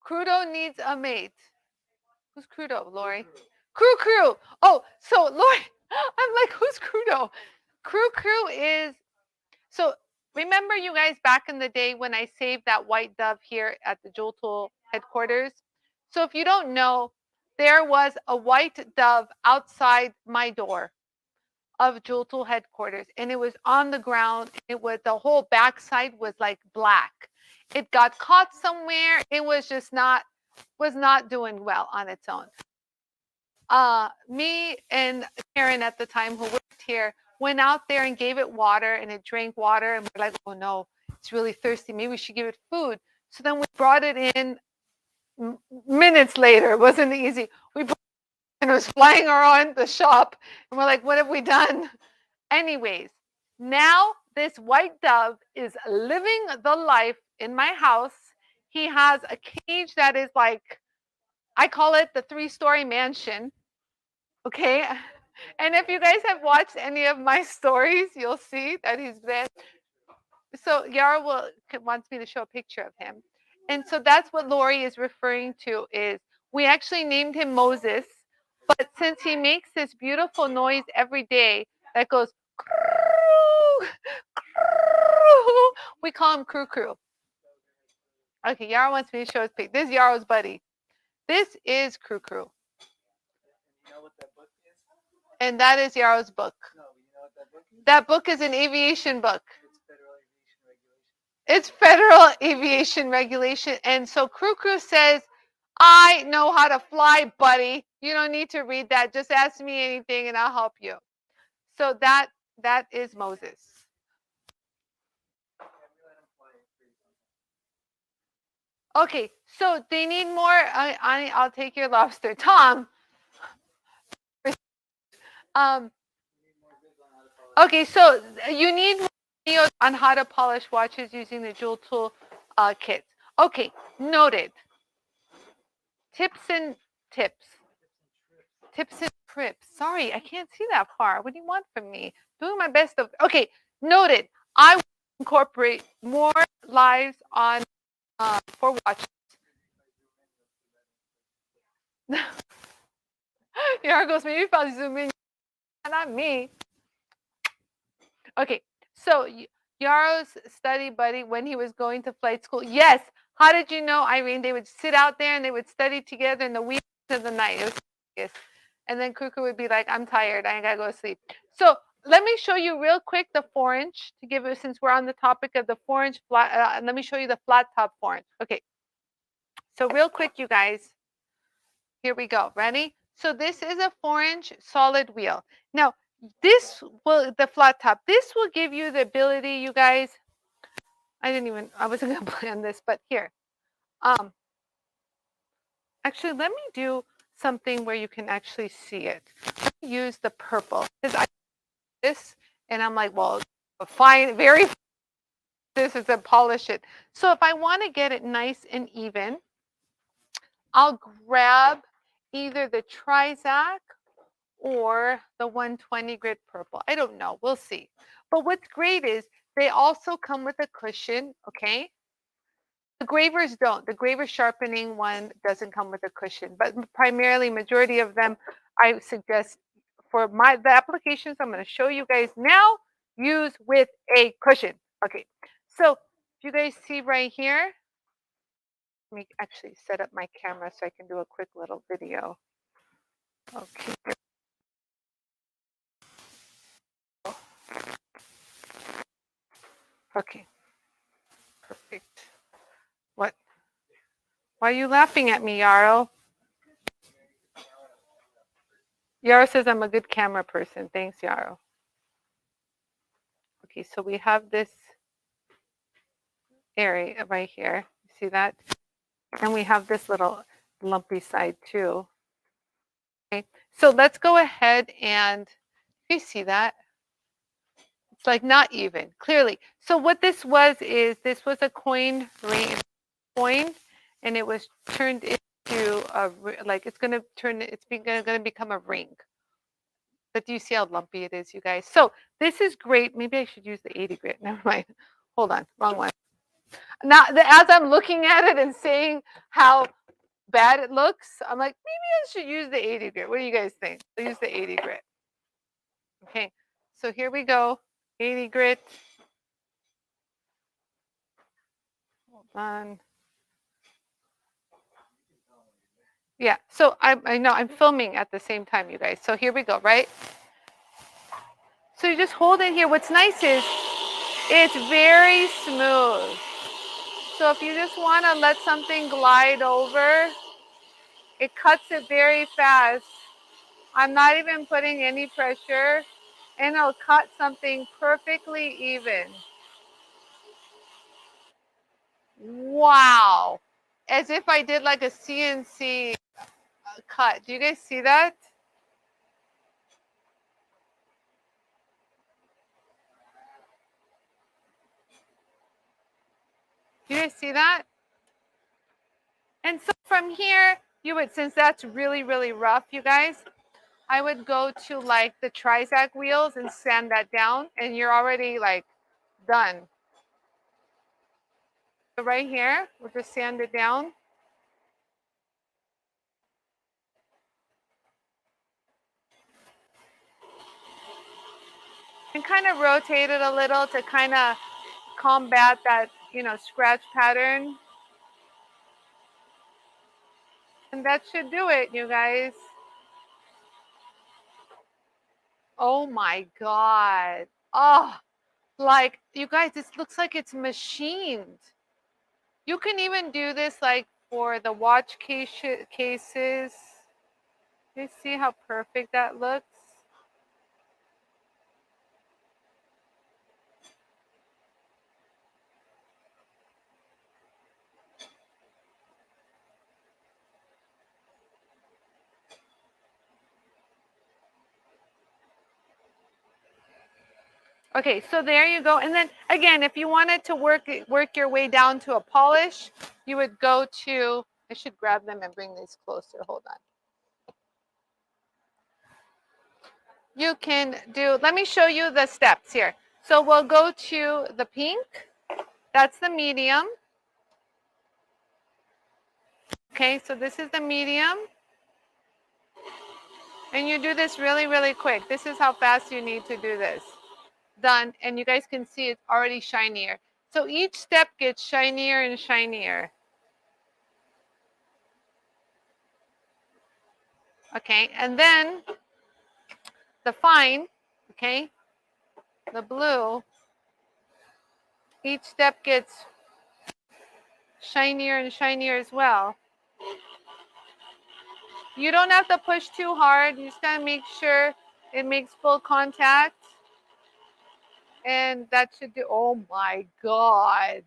Crudo needs a mate. Who's Crudo, Lori? Crew. Oh, so Lori, I'm like, who's Crudo? Crew is, so remember you guys back in the day when I saved that white dove here at the JOOLTOOL headquarters? So if you don't know, there was a white dove outside my door of JOOLTOOL headquarters, and it was on the ground. It was, the whole backside was like black. It got caught somewhere. It was just was not doing well on its own. Me and Karen at the time who worked here went out there and gave it water, and it drank water, and we're like, oh no, it's really thirsty. Maybe we should give it food. So then we brought it in minutes later. It wasn't easy. We brought it and it was flying around the shop, and we're like, what have we done? Anyways, now this white dove is living the life in my house. He has a cage that is like, I call it the 3-story mansion. Okay. And if you guys have watched any of my stories, you'll see that he's been. So Yara wants me to show a picture of him. And so that's what Lori is referring to is we actually named him Moses, but since he makes this beautiful noise every day that goes, we call him Crew. Okay, Yara wants me to show his picture. This is Yara's buddy. This is Crew. And that is Yaro's book. That book is an aviation book. It's federal aviation regulation. And so Crew says, I know how to fly, buddy. You don't need to read that. Just ask me anything and I'll help you. So that is Moses. Okay, so they need more. Anie, I'll take your lobster. Tom. Okay, so you need videos on how to polish watches using the JOOLTOOL kits. Okay, noted. Tips and trips. Sorry, I can't see that far. What do you want from me? Doing my best. Okay, noted. I will incorporate more lives on for watches. Yara goes, maybe if I'll zoom in, not me. Okay, so Yaro's study buddy when he was going to flight school. Yes. How did you know, Irene? They would sit out there and they would study together in the wee of the night. And then Kuku would be like, I'm tired. I gotta go to sleep. So let me show you real quick the 4-inch to give it, since we're on the topic of the 4-inch flat. Let me show you the flat top 4-inch. Okay. So real quick, you guys. Here we go. Ready? So this is a 4-inch solid wheel. Now, the flat top, this will give you the ability, you guys. I wasn't going to plan this, but here. Actually, let me do something where you can actually see it. Let me use the purple because I this and I'm like, well, fine, very. This is to polish it. So if I want to get it nice and even, I'll grab either the TRIZACT or the 120 grit purple. I don't know. We'll see. But what's great is they also come with a cushion, okay? The gravers don't. The graver sharpening one doesn't come with a cushion, but primarily majority of them I suggest for the applications I'm going to show you guys now use with a cushion. Okay. So if you guys see right here, Let me actually set up my camera so I can do a quick little video. Okay. Okay. Perfect. What? Why are you laughing at me, Yarrow? Yarrow says I'm a good camera person. Thanks, Yarrow. Okay, so we have this area right here. See that? And we have this little lumpy side too. Okay, so let's go ahead and you see that? It's like not even, clearly. So what this was is this was a coin ring coin, and it was turned into a like it's gonna turn it's gonna become a ring. But do you see how lumpy it is, you guys? So this is great. Maybe I should use the 80 grit. Never mind. Hold on, wrong one. Now, as I'm looking at it and saying how bad it looks, I'm like, maybe I should use the 80 grit. What do you guys think? I'll use the 80 grit. Okay, so here we go. 80 grit. Hold on. Yeah, so I know I'm filming at the same time, you guys. So here we go, right? So you just hold it here. What's nice is it's very smooth. So if you just want to let something glide over, it cuts it very fast. I'm not even putting any pressure, and it'll cut something perfectly even. Wow. As if I did like a CNC cut. Do you guys see that? Do you guys see that? And so from here, you would, since that's really, really rough, you guys, I would go to like the TRIZACT wheels and sand that down, and you're already like done. So right here, we'll just sand it down. And kind of rotate it a little to kind of combat that, you know, scratch pattern. And that should do it, you guys. Oh my God. Oh, like, you guys, this looks like it's machined. You can even do this like for the watch cases. You see how perfect that looks? Okay, so there you go. And then again, if you wanted to work your way down to a polish, you would go to, I should grab them and bring these closer. Hold on. You can do, let me show you the steps here. So we'll go to the pink. That's the medium. Okay, so this is the medium. And you do this really, really quick. This is how fast you need to do this. Done. And you guys can see it's already shinier. So each step gets shinier and shinier. Okay, and then the fine, okay, the blue, each step gets shinier and shinier as well. You don't have to push too hard. You just gotta make sure it makes full contact. And that should do, oh my God.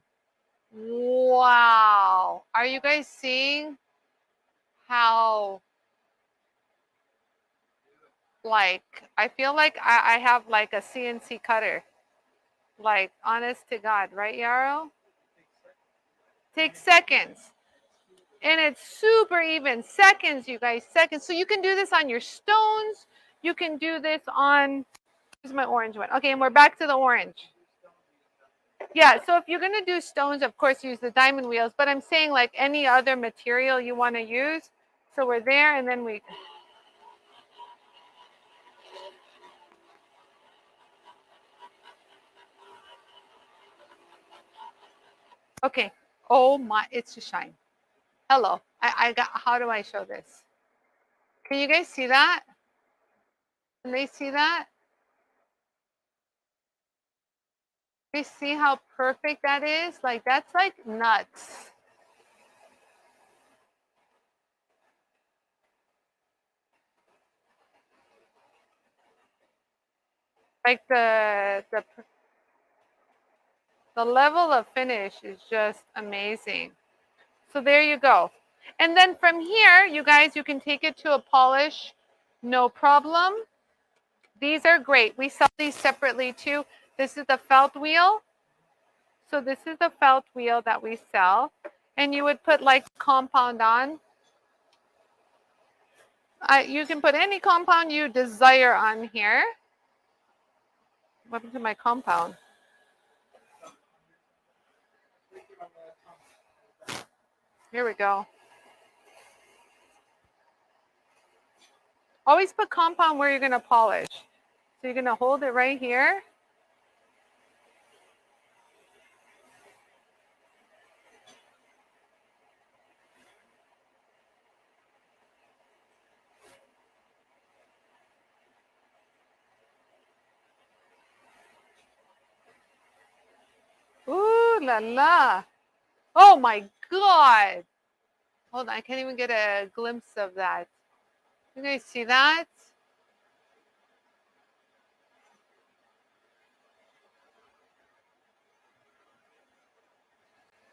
Wow. Are you guys seeing how, like, I feel like I have like a CNC cutter. Like, honest to God, right, Yarrow? Takes seconds. And it's super even. Seconds, you guys, seconds. So you can do this on your stones. You can do this on, here's my orange one. Okay, and we're back to the orange. Yeah, so if you're going to do stones, of course, use the diamond wheels. But I'm saying like any other material you want to use. So we're there, and then we... Okay. Oh my, it's just shine. Hello. I got, how do I show this? Can you guys see that? Can they see that? You see how perfect that is? Like, that's like nuts. Like the level of finish is just amazing. So there you go. And then from here, you guys, you can take it to a polish, no problem. These are great. We sell these separately too. This is the felt wheel. So this is the felt wheel that we sell. And you would put like compound on. You can put any compound you desire on here. What happened to my compound? Here we go. Always put compound where you're going to polish. So you're going to hold it right here. Ooh la la. Oh my God. Hold on, I can't even get a glimpse of that. You guys see that?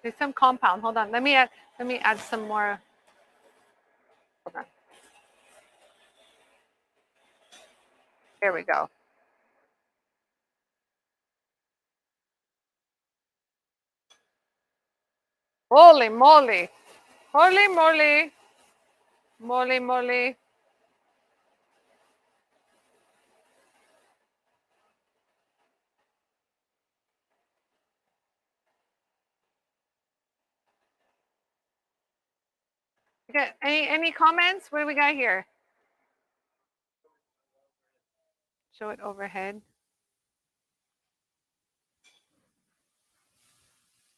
There's some compound. Hold on. Let me add some more. Hold on. There we go. Holy moly. Holy moly. Moly moly. Okay, any comments? What do we got here? Show it overhead.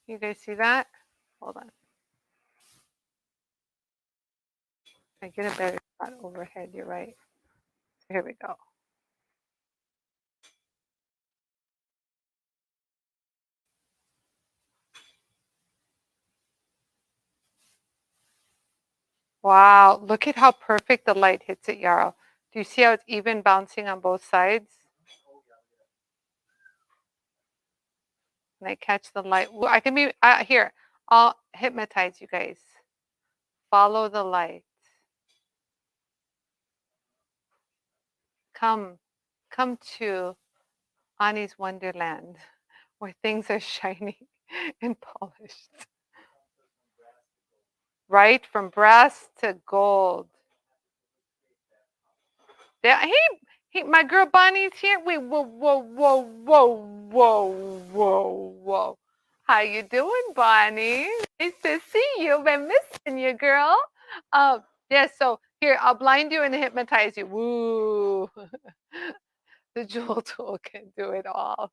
You guys see that? Hold on. I get a better shot overhead. You're right. Here we go. Wow, look at how perfect the light hits it, Yarrow. Do you see how it's even bouncing on both sides? And I catch the light. Well, I can be here. I'll hypnotize you guys. Follow the light. Come to Anie's Wonderland, where things are shiny and polished. Right? From brass to gold. Yeah, hey, my girl Bonnie's here. Wait, whoa. How you doing, Bonnie? Nice to see you. Been missing you, girl. Yeah, so here, I'll blind you and hypnotize you. Woo. The jewel tool can do it all.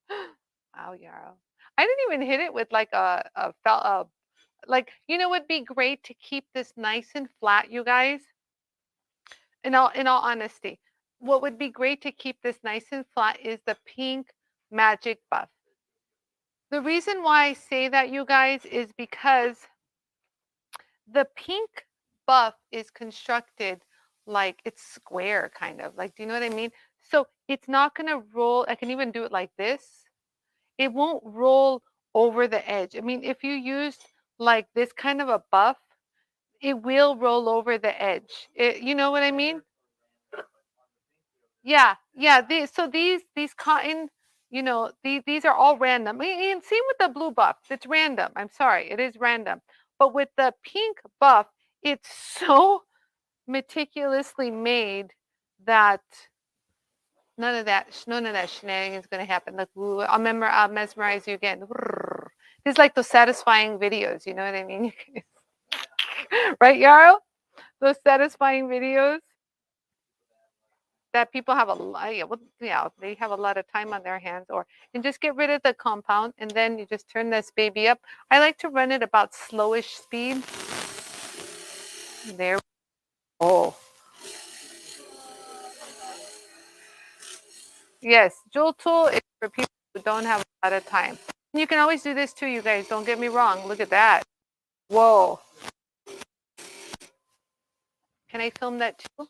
Wow, Yarrow. I didn't even hit it with like a felt, like, you know, it'd be great to keep this nice and flat, you guys. In all honesty, what would be great to keep this nice and flat is the pink magic buff. The reason why I say that, you guys, is because the pink buff is constructed like it's square, kind of like, do you know what I mean? So it's not going to roll. I can even do it like this. It won't roll over the edge. I mean, if you use like this kind of a buff, it will roll over the edge. You know what I mean? Yeah, yeah. These cotton, you know, these are all random. And same with the blue buff. It's random. I'm sorry, it is random. But with the pink buff, it's so meticulously made that none of that shenanigans is going to happen. Like, ooh, I'll mesmerize you again. It's like those satisfying videos. You know what I mean? Right, Yarrow? Those satisfying videos that people have a lot, yeah, they have a lot of time on their hands, or and just get rid of the compound, and then you just turn this baby up. I like to run it about slowish speed. There. Oh. Yes, JOOLTOOL is for people who don't have a lot of time. You can always do this too, you guys. Don't get me wrong. Look at that. Whoa. Can I film that too?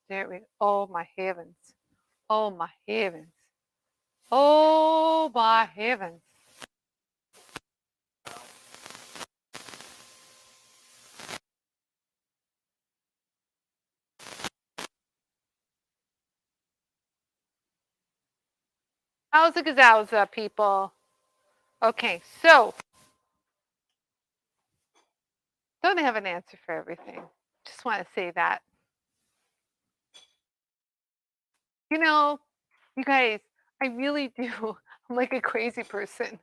There we go. Oh my heavens. Oh my heavens. Oh my heavens. Howza gazowza, people. Okay, so don't have an answer for everything. Just want to say that. You know, you guys, I really do. I'm like a crazy person.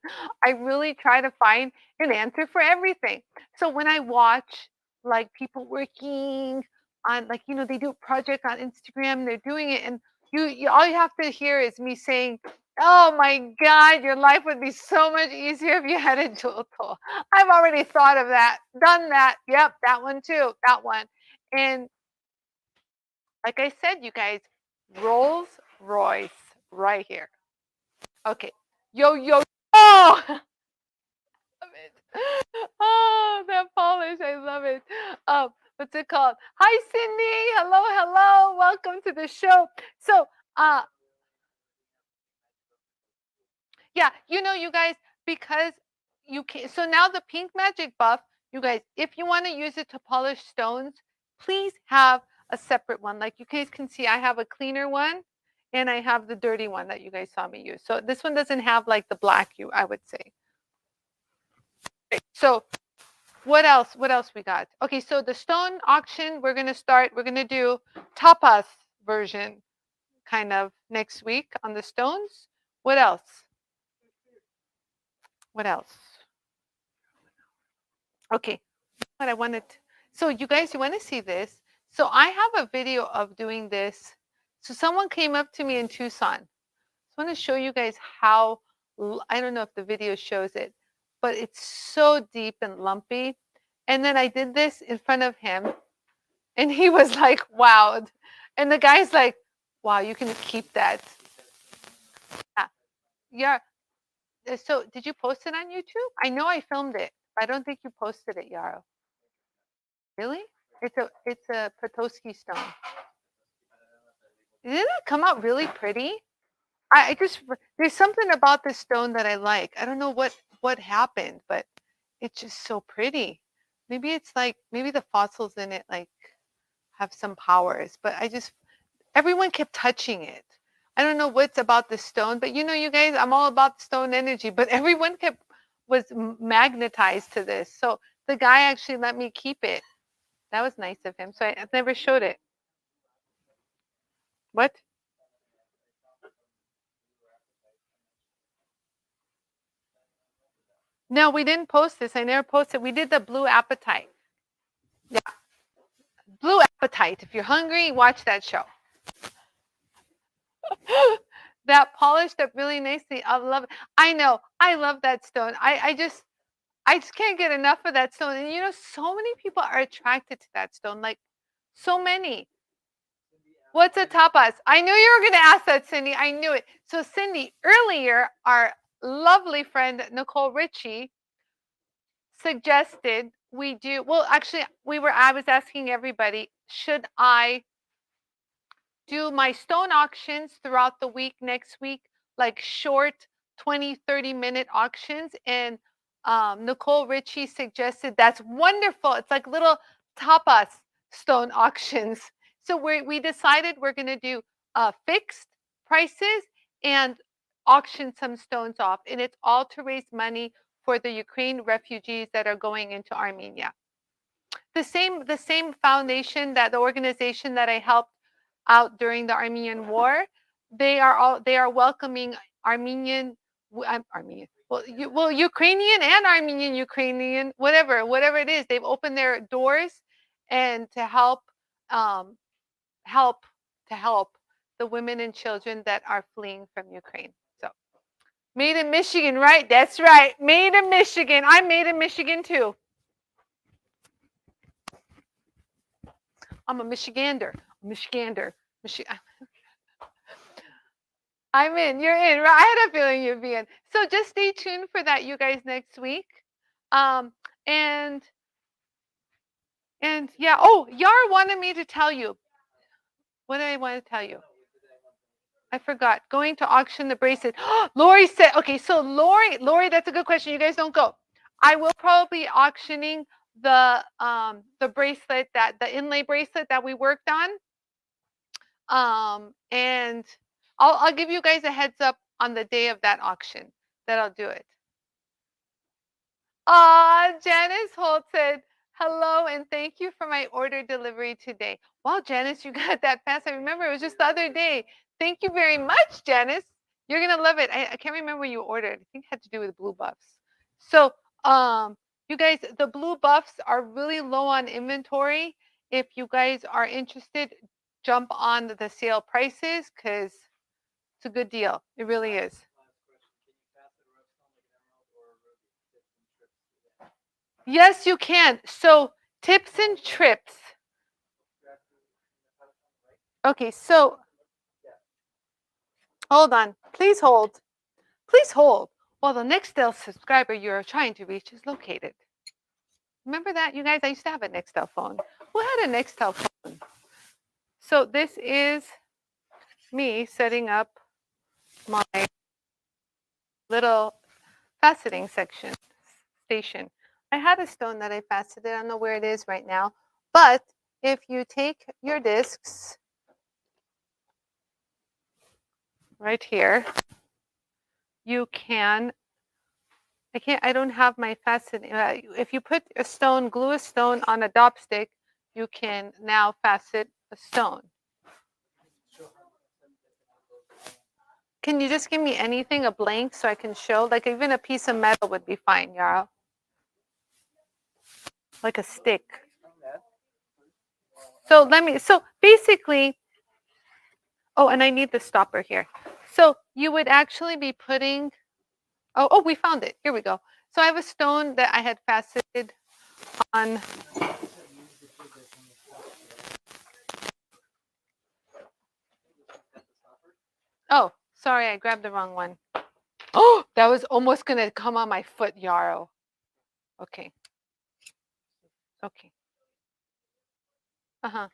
I really try to find an answer for everything. So when I watch like people working on like, they do a project on Instagram, they're doing it, and you all you have to hear is me saying, "Oh my God, your life would be so much easier if you had a dual tool." I've already thought of that, done that. Yep, that one too, that one. And like I said, you guys, Rolls Royce right here. Okay. Yo, yo. Oh, love it. Oh, that polish. I love it. What's it called? Hi, Cindy. Hello, hello. Welcome to the show. So, yeah, you guys, because you can. So now the pink magic buff, you guys, if you want to use it to polish stones, please have a separate one. Like you guys can see, I have a cleaner one and I have the dirty one that you guys saw me use. So this one doesn't have like the black, I would say. Okay, so what else? What else we got? Okay, so the stone auction, we're gonna do tapas version kind of next week on the stones. What else? What else? Okay, what I wanted. So you guys, you want to see this? So I have a video of doing this. So someone came up to me in Tucson. I want to show you guys how, I don't know if the video shows it, but it's so deep and lumpy. And then I did this in front of him and he was like, wow. And the guy's like, wow, you can keep that. Yeah. So did you post it on YouTube? I know I filmed it. I don't think you posted it, Yarrow. Really? It's a Petoskey stone. Didn't it come out really pretty? I just there's something about this stone that I like. I don't know what happened, but it's just so pretty. Maybe it's like maybe the fossils in it like have some powers, but everyone kept touching it. I don't know what's about the stone, but you guys, I'm all about stone energy, but everyone was magnetized to this. So the guy actually let me keep it. That was nice of him. So I've never showed it. What? No, we didn't post this. I never posted. We did the blue appetite. Yeah. Blue appetite. If you're hungry, watch that show. That polished up really nicely. I love it. I know. I love that stone. I just can't get enough of that stone. And so many people are attracted to that stone. Like so many. What's a tapas? I knew you were going to ask that, Cindy. I knew it. So, Cindy, earlier, our lovely friend Nicole Ritchie suggested we do. Well, actually, I was asking everybody, should I do my stone auctions throughout the week next week, like short 20-30 minute auctions? And Nicole Ritchie suggested that's wonderful. It's like little tapas stone auctions. So we decided we're going to do fixed prices and auction some stones off, and it's all to raise money for the Ukraine refugees that are going into Armenia. The same foundation, that the organization that I helped out during the Armenian War, they are welcoming Well, Ukrainian and Armenian, Ukrainian, whatever it is, they've opened their doors and to help, um, help the women and children that are fleeing from Ukraine. So, made in Michigan, right? That's right, made in Michigan. I'm made in Michigan too. I'm a Michigander. I'm in. You're in. Right? I had a feeling you'd be in. So just stay tuned for that, you guys, next week. Um, and yeah. Oh, Yara wanted me to tell you. What did I want to tell you? I forgot. Going to auction the bracelet. Lori said. Okay, so Lori, that's a good question. You guys don't go. I will probably be auctioning the bracelet, that the inlay bracelet that we worked on. And I'll give you guys a heads up on the day of that auction that I'll do it. Janice Holt said, hello and thank you for my order delivery today. Wow, Janice, you got that fast. I remember it was just the other day. Thank you very much, Janice. You're going to love it. I can't remember what you ordered. I think it had to do with blue buffs. So, you guys, the blue buffs are really low on inventory. If you guys are interested, jump on the sale prices because it's a good deal. It really is. Yes, you can. So tips and trips. Okay, so hold on. Please hold. Please hold while the Nextel subscriber you're trying to reach is located. Remember that, you guys? I used to have a Nextel phone. Who had a Nextel phone? So this is me setting up my little faceting station. I had a stone that I faceted. I don't know where it is right now. But if you take your discs right here, you can, I don't have my faceting. If you put a stone, glue a stone on a dop stick, you can now facet a stone. Can you just give me anything, a blank, so I can show? Like even a piece of metal would be fine, Yarrow. Like a stick. So basically, oh, and I need the stopper here. So you would actually be putting, oh, we found it. Here we go. So I have a stone that I had faceted on. Oh, sorry, I grabbed the wrong one. Oh, that was almost going to come on my foot, Yarrow. Okay. Okay. Uh-huh.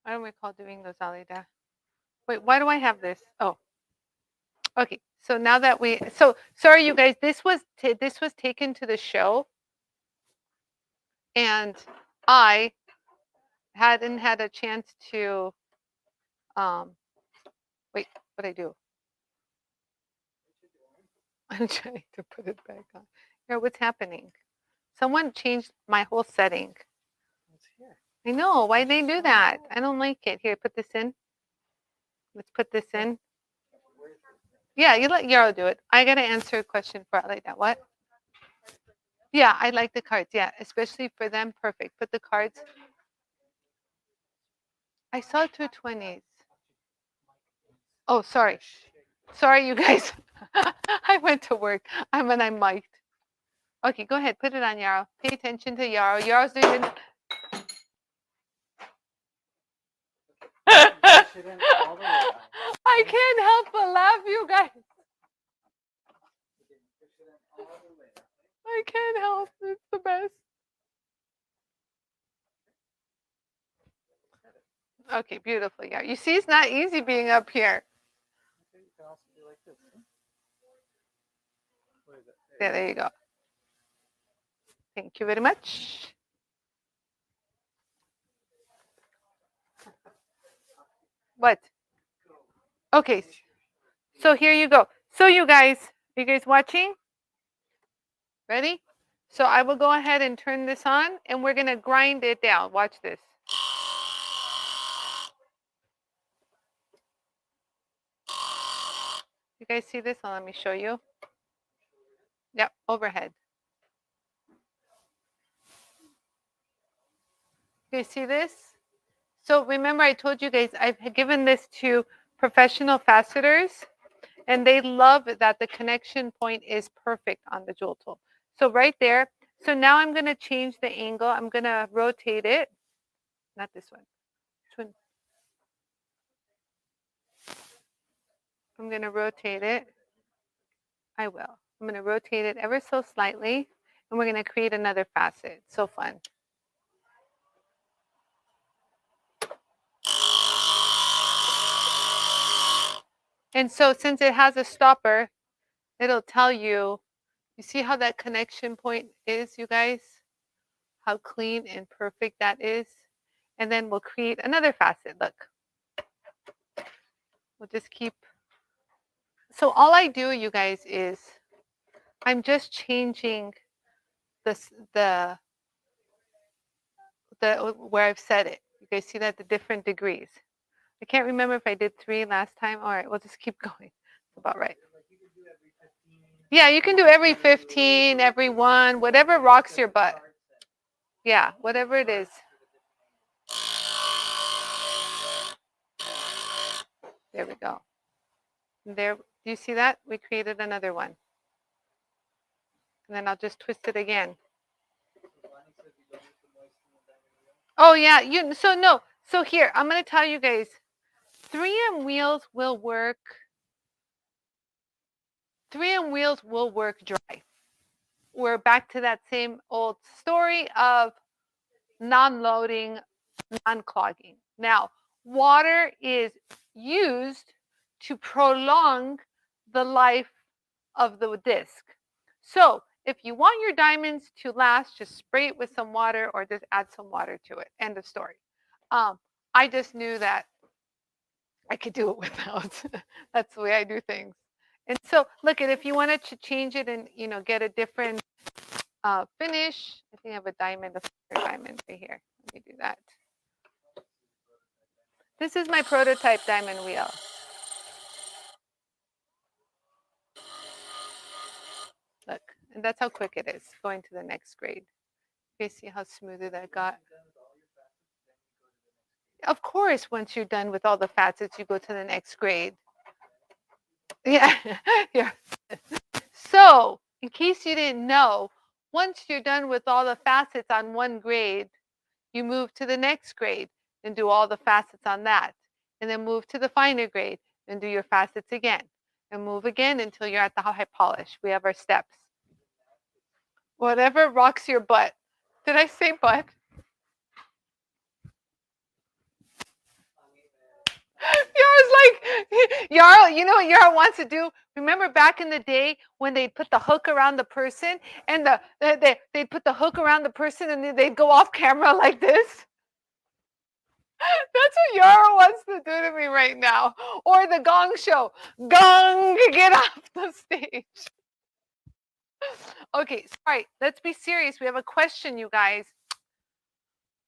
I don't recall doing those, Alida. Wait, why do I have this? Oh. Okay. So now that sorry, you guys, this was taken to the show, and I hadn't had a chance to, wait, what I do? I'm trying to put it back on. Here, what's happening? Someone changed my whole setting. I know. Why they do that? I don't like it. Here, put this in. Let's put this in. Yeah, you let Yarrow do it. I got to answer a question for like that. What? Yeah, I like the cards. Yeah, especially for them. Perfect. Put the cards. I saw 220s. Oh, sorry. Sorry, you guys. I went to work. I'm mic'd. Okay, go ahead. Put it on, Yarrow. Pay attention to Yarrow. Yarrow's doing it. I can't help but laugh, you guys. I can't help. It's the best. Okay, beautiful. Yeah, you see, it's not easy being up here. Yeah, there you go. Thank you very much. What? Okay, so here you go. So you guys, are you guys watching? Ready? So I will go ahead and turn this on, and we're going to grind it down. Watch this. You guys see this? Let me show you. Yep, overhead. You see this? So remember I told you guys I've given this to professional facetors, and they love that the connection point is perfect on the jewel tool. So right there. So now I'm going to change the angle. I'm going to rotate it. Not this one. I'm going to rotate it. I will. I'm going to rotate it ever so slightly, and we're going to create another facet. So fun. And so since it has a stopper, it'll tell you, you see how that connection point is, you guys? How clean and perfect that is. And then we'll create another facet. Look. We'll just keep. So all I do, you guys, is I'm just changing this, the where I've set it. You guys see that, the different degrees. I can't remember if I did 3 last time. All right, we'll just keep going. It's about right. Yeah, you can do every 15, every 1, whatever rocks your butt. Yeah, whatever it is. There we go. There, do you see that? We created another one. And then I'll just twist it again. Oh yeah, so no. So here, I'm going to tell you guys, 3M wheels will work. 3M wheels will work dry. We're back to that same old story of non-loading, non-clogging. Now, water is used to prolong the life of the disc. So if you want your diamonds to last, just spray it with some water or just add some water to it. End of story. I just knew that I could do it without. That's the way I do things. And so look at, if you wanted to change it and get a different finish. I think I have a diamond, a diamond right here. Let me do that. This is my prototype diamond wheel. Look, and that's how quick it is going to the next grade. You see how smooth that got? Of course, once you're done with all the facets, you go to the next grade. Yeah, yeah. So, in case you didn't know, once you're done with all the facets on one grade, you move to the next grade and do all the facets on that. And then move to the finer grade and do your facets again. And move again until you're at the high polish. We have our steps. Whatever rocks your butt. Did I say butt? Yar's like, Yar, you know what Yar wants to do? Remember back in the day when they'd put the hook around the person and they'd put the hook around the person and they'd go off camera like this? That's what Yara wants to do to me right now. Or the gong show. Gong, get off the stage. Okay, sorry. Let's be serious. We have a question, you guys.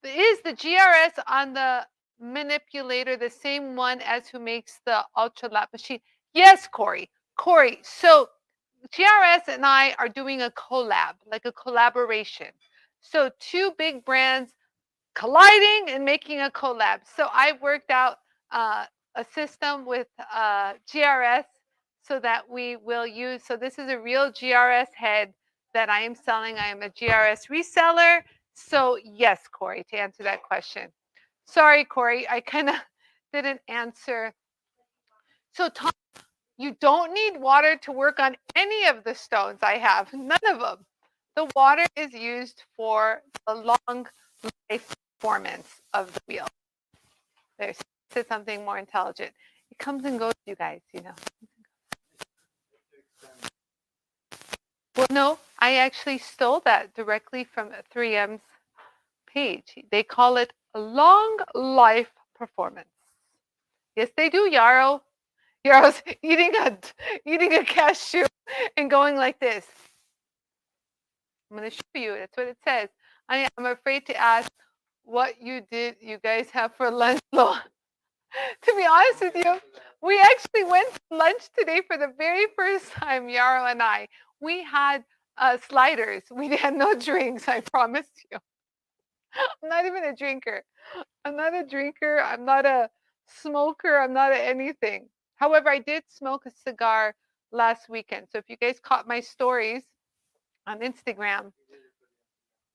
Is the GRS on the manipulator the same one as who makes the ultra lap machine? Yes, Corey. Corey, so GRS and I are doing a collab, like a collaboration. So 2 big brands colliding and making a collab. So I've worked out a system with GRS so that we will use, so this is a real GRS head that I am selling. I am a GRS reseller. So yes, Corey, to answer that question. Sorry, Corey, I kind of didn't answer. So Tom, you don't need water to work on any of the stones I have, none of them. The water is used for the long life performance of the wheel. There's something more intelligent. It comes and goes, you guys, Well, no, I actually stole that directly from 3M's page. They call it a long life performance. Yes, they do, Yarrow. Yarrow's eating a cashew and going like this. I'm going to show you. That's what it says. I'm afraid to ask what you guys have for lunch. To be honest with you, We actually went to lunch today for the very first time, Yarrow and I. We had sliders. We had no drinks, I promise you. I'm not even a drinker. I'm not a drinker. I'm not a smoker. I'm not anything. However, I did smoke a cigar last weekend. So if you guys caught my stories on Instagram,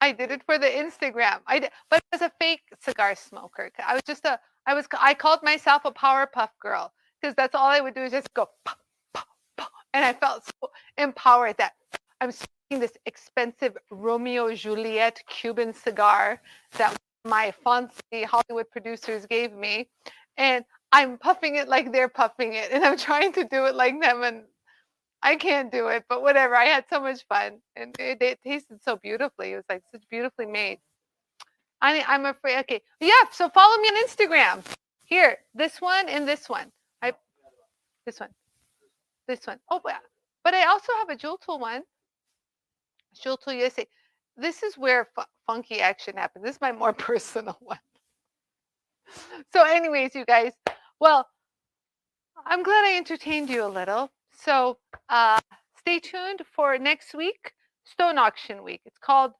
I did it for the Instagram. I did, but I was a fake cigar smoker. I was just a, I called myself a Powerpuff Girl because that's all I would do is just go, pop, pop, pop. And I felt so empowered that I'm smoking this expensive Romeo Juliet Cuban cigar that my fancy Hollywood producers gave me. And I'm puffing it like they're puffing it. And I'm trying to do it like them. And I can't do it, but whatever. I had so much fun, and it tasted so beautifully. It was like such beautifully made. I'm afraid. Okay, yeah. So follow me on Instagram. Here, this one and this one. This one, this one. Oh, but I also have a JOOLTOOL one. JOOLTOOL USA. This is where funky action happens. This is my more personal one. So, anyways, you guys. Well, I'm glad I entertained you a little. So, stay tuned for next week, Stone Auction Week. It's called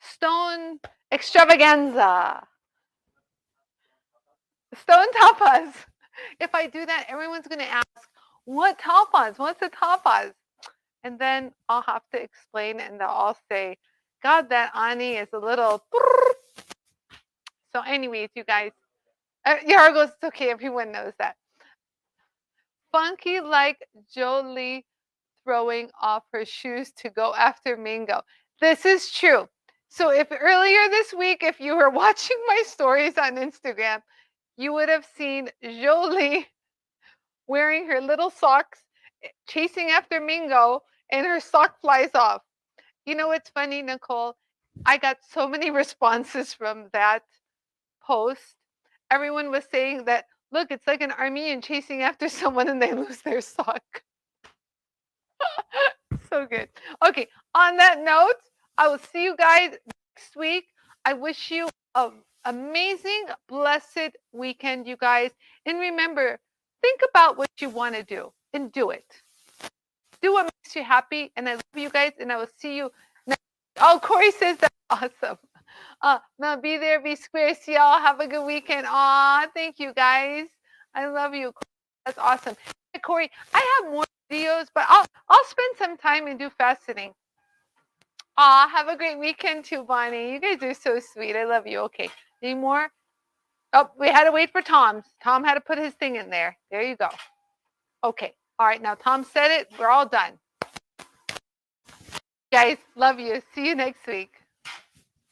Stone Extravaganza. Stone tapas. If I do that, everyone's going to ask, what tapas? What's the tapas? And then I'll have to explain, and they'll all say, God, that Anie is a little. So, anyways, you guys, Yara goes, it's okay, everyone knows that. Funky like Jolie throwing off her shoes to go after Mingo. This is true. So if earlier this week, if you were watching my stories on Instagram, you would have seen Jolie wearing her little socks, chasing after Mingo, and her sock flies off. You know what's funny, Nicole? I got so many responses from that post. Everyone was saying that, look, it's like an Armenian chasing after someone and they lose their sock. So good. Okay, on that note, I will see you guys next week. I wish you an amazing, blessed weekend, you guys. And remember, think about what you want to do and do it. Do what makes you happy. And I love you guys, and I will see you next week. Oh, Corey says that's awesome. Now be there, be square. See y'all. Have a good weekend. Aw, thank you guys. I love you. That's awesome. Hey, Corey, I have more videos, but I'll spend some time and do faceting. Aw, have a great weekend too, Bonnie. You guys are so sweet. I love you. Okay. Any more? Oh, we had to wait for Tom's. Tom had to put his thing in there. There you go. Okay. All right. Now Tom said it. We're all done. Guys, love you. See you next week.